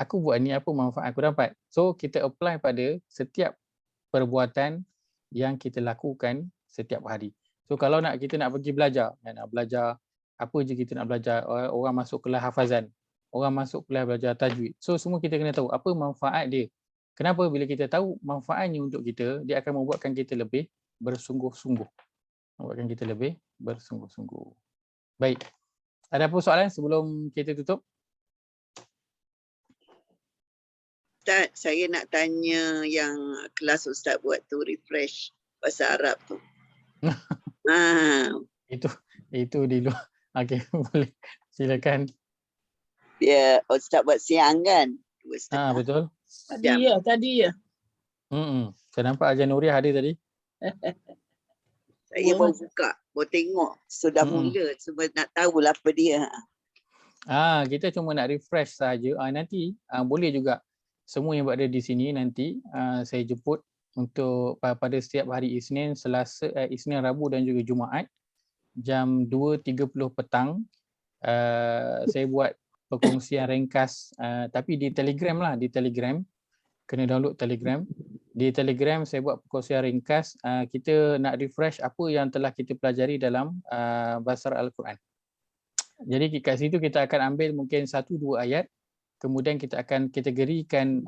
Aku buat ni, apa manfaat aku dapat? So kita apply pada setiap perbuatan yang kita lakukan setiap hari. So kalau kita nak pergi belajar, nak belajar apa je kita nak belajar, orang masuk kelas hafazan, orang masuk kelas belajar tajwid. So semua kita kena tahu apa manfaat dia. Kenapa? Bila kita tahu manfaatnya untuk kita, dia akan membuatkan kita lebih bersungguh-sungguh. Membuatkan kita lebih bersungguh-sungguh. Baik. Ada apa soalan sebelum kita tutup? Ustaz, saya nak tanya yang kelas Ustaz buat tu, refresh bahasa Arab tu. Itu di luar. Okey, boleh. Silakan. Dia Ustaz buat siang kan? Betul. Tadi ya. Saya nampak Ajar Nuriah ada tadi. Saya baru buka, baru tengok. Sudah mula, semua nak tahu lah apa dia. Kita cuma nak refresh saja. Nanti boleh juga semua yang berada di sini nanti saya jemput untuk pada setiap hari Isnin, Isnin, Rabu dan juga Jumaat jam 2.30 petang. Saya buat perkongsian ringkas tapi di Telegram lah, di Telegram. Kena download Telegram. Di Telegram saya buat perkongsian ringkas. Kita nak refresh apa yang telah kita pelajari dalam Basar Al-Quran. Jadi kat situ kita akan ambil mungkin 1-2 ayat. Kemudian kita akan kategorikan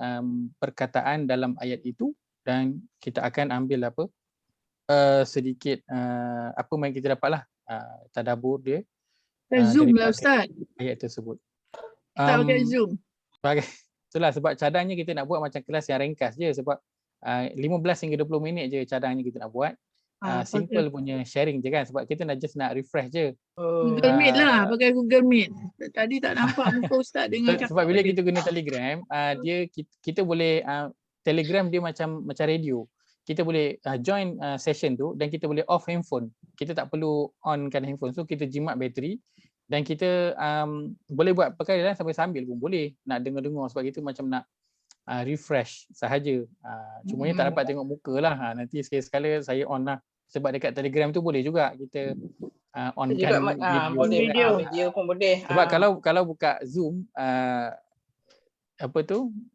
perkataan dalam ayat itu dan kita akan ambil sedikit apa yang kita dapatlah tadabbur dia. Zoom lah Ustaz. Ayat tersebut. Tak pakai Zoom. Itulah sebab cadangnya kita nak buat macam kelas yang ringkas je sebab 15 hingga 20 minit je cadangnya kita nak buat. Simple punya sharing je kan sebab kita nak refresh je. Google Meet lah, pakai Google Meet. Tadi tak nampak muka Ustaz dengan cakap. Sebab bila kita guna Telegram, kita boleh Telegram dia macam radio. Kita boleh join session tu dan kita boleh off handphone. Kita tak perlu onkan handphone. So kita jimat bateri dan kita boleh buat perkara lain sambil pun boleh. Nak dengar-dengar sebab kita macam nak refresh sahaja. Cumanya tak dapat tengok muka lah. Nanti sekali-sekala saya on lah. Sebab dekat Telegram tu boleh juga kita onkan video pun boleh. Sebab kalau buka Zoom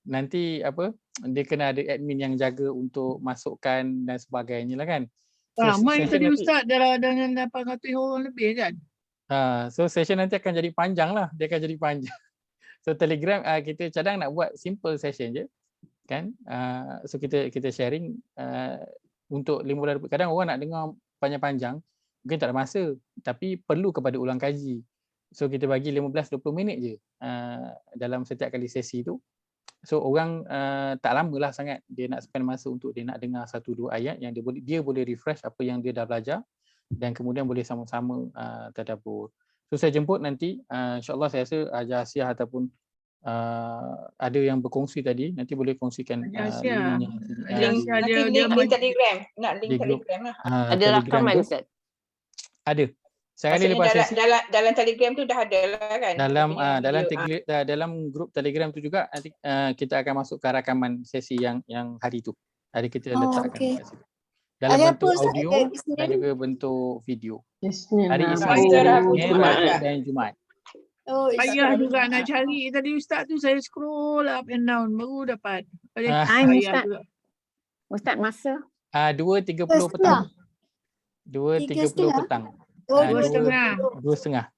nanti dia kena ada admin yang jaga untuk masukkan dan sebagainya lah kan. So, Ramai session tadi nanti, Ustaz dengan 800 orang lebih kan? so session nanti akan jadi panjang lah. Dia akan jadi panjang. So Telegram kita cadang nak buat simple session je. Kan? So kita sharing untuk 15, kadang orang nak dengar panjang-panjang mungkin tak ada masa, tapi perlu kepada ulang kaji. So kita bagi 15-20 minit je dalam setiap kali sesi tu. So orang tak lamalah sangat dia nak spend masa untuk dia nak dengar 1-2 ayat yang dia boleh refresh apa yang dia dah belajar dan kemudian boleh sama-sama tadabbur. So saya jemput nanti insya-Allah, saya rasa Hajar Asiah ataupun ada yang berkongsi tadi, nanti boleh kongsikan linknya link Telegram. Nak link di grup. Telegram lah. Ada Telegram rakaman tu Ustaz? ada. Sekali Maksudnya lepas dalam, sesi dalam Telegram tu dah ada lah kan? dalam grup Telegram tu juga nanti kita akan masukkan rakaman sesi yang hari tu. Hari kita letakkan kat situ. Dalam Hari bentuk apa, Ustaz? audio Isnin? dan juga bentuk video. Isnin, Hari Rabu, Isnin, Jumaat. Rabu dan Jumaat. Oh, Payah juga nak cari tadi Ustaz tu, saya scroll up and down baru dapat. Time Payah Ustaz. juga. Ustaz masa? 2.30 petang. 2.30 petang. Oh, 2:30. 2.30.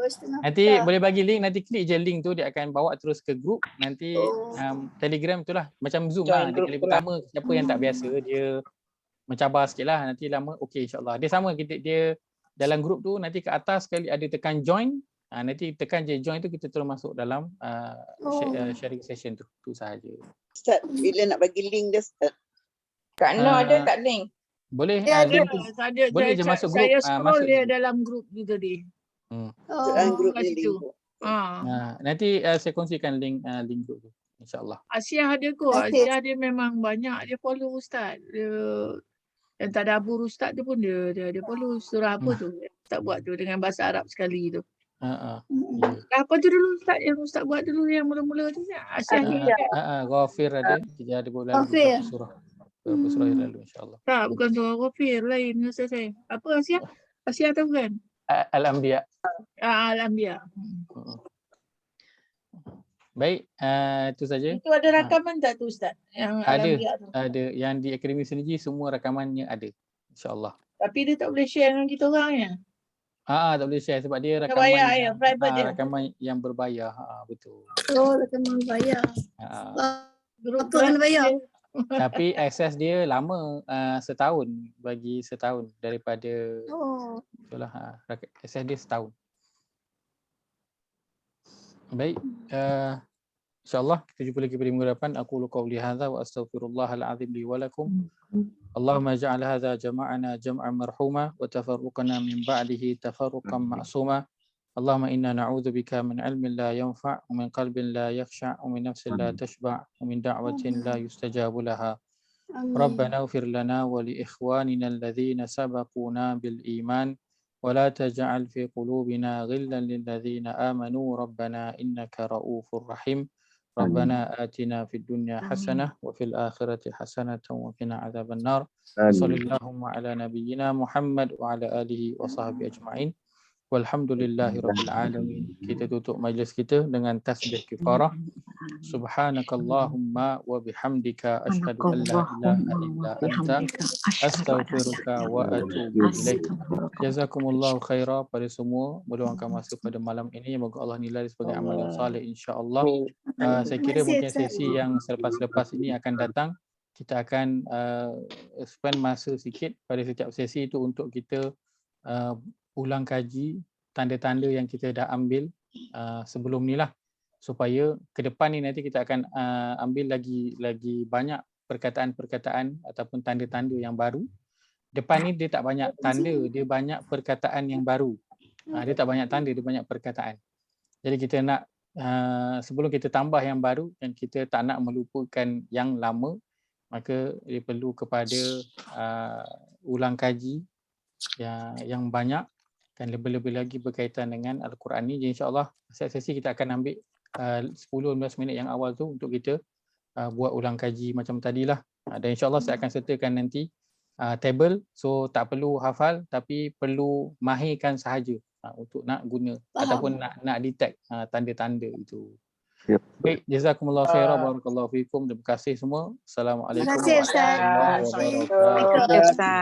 2:30. Nanti boleh bagi link, nanti klik je link tu, dia akan bawa terus ke grup. Nanti Telegram tu lah, macam Zoom lah. Nanti kali pertama siapa yang tak biasa, dia mencabar sikit lah. Nanti lama, okey insyaAllah. Dia sama, dia dalam grup tu nanti ke atas sekali ada tekan join. Nanti tekan je join tu, kita terus masuk dalam sharing session tu. Tu sahaja. Ustaz, bila nak bagi link dia Ustaz? Kak Noh ada tak link? Boleh, Ada, link tu ada, boleh je masuk grup. Saya scroll masuk dia je. dalam grup tu tadi. Dalam grup kat ni situ. link. Nanti saya kongsikan link grup tu, insyaAllah. Asia ada kot. Asia dia memang banyak dia follow Ustaz. Dia, yang tadabbur Ustaz tu pun dia follow surah apa tu. Ustaz buat tu dengan bahasa Arab sekali tu. Apa tu dulu Ustaz yang Ustaz buat dulu yang mula-mula tu? Asia Ghafir ada, kita ada bulan beberapa surah. Beberapa surah yang lalu insyaAllah. Tak, bukan surah Ghafir, lain rasa saya. Apa Asia? Asia tahu kan? Al-Anbiya. Al-Anbiya. Baik, itu saja. Itu ada rakaman tak tu Ustaz? Yang Al-Anbiya tu? Ada. Yang di Akademi Sinergi semua rakamannya ada, insyaAllah. Tapi dia tak boleh share dengan kita orang ya? Tak boleh share sebab dia rakaman bayar ya, private dia. rakaman yang berbayar. Betul. Oh, rakaman bayar. Grup Apa kena bayar? Tapi akses dia lama, setahun, bagi setahun daripada itulah, akses dia setahun. Baik, insyaAllah kita jumpa lagi pada minggu depan. Aqulu qawli hadza wa astaghfirullahal azim li wa lakum. Allahumma ja'al hadza jama'ana jam'an marhuma wa tafarruqana min ba'dihi tafarruqan ma'suma. Allahumma inna na'udzubika min ilmin la yanfa' wa min qalbin la yakhsha' wa min nafsin la tashba' wa min da'watin la yustajabu laha. Rabbana ighfir lana wa li ikhwanina alladhina sabaquna bil iman wa la taj'al fi qulubina ghillan lil ladzina amanu rabbana innaka ra'ufur rahim. Rabbana atina fid dunya hasanah wa fil akhirati hasanatan wa qina adzaban nar. Sallallahu ala nabiyyina Muhammad wa ala alihi wa sahbihi ajma'in. Walhamdulillahirabbil alamin. Kita tutup majlis kita dengan tasbih kifarah. Subhanakallahumma wa bihamdika asyhadu an la ilaha illa anta astaghfiruka wa atubu ilaik. Jazakumullahu khaira pada semua meluangkan masa pada malam ini. Semoga Allah nilai sebagai amal yang saleh insya-Allah. Saya kira mungkin sesi yang selepas-lepas ini akan datang, kita akan spend masa sikit pada setiap sesi itu untuk kita ulang kaji tanda-tanda yang kita dah ambil sebelum ni lah, supaya ke depan ni nanti kita akan ambil lagi banyak perkataan-perkataan ataupun tanda-tanda yang baru. Depan ni dia tak banyak tanda, dia banyak perkataan yang baru. Dia tak banyak tanda, dia banyak perkataan. Jadi kita nak sebelum kita tambah yang baru dan kita tak nak melupakan yang lama, maka dia perlu kepada ulang kaji yang banyak dan lebih-lebih lagi berkaitan dengan Al-Quran ni. Jadi insya-Allah sesi kita akan ambil 10-15 minit yang awal tu untuk kita buat ulang kaji macam tadilah. Dan insya-Allah saya akan sertakan nanti table, so tak perlu hafal tapi perlu mahirkan sahaja untuk nak guna ataupun nak detect tanda-tanda itu. Baik, jazakumullah khairan, barakallahu fikum. Terima kasih semua. Assalamualaikum Terima kasih, Ustaz. warahmatullahi wabarakatuh. Ustaz.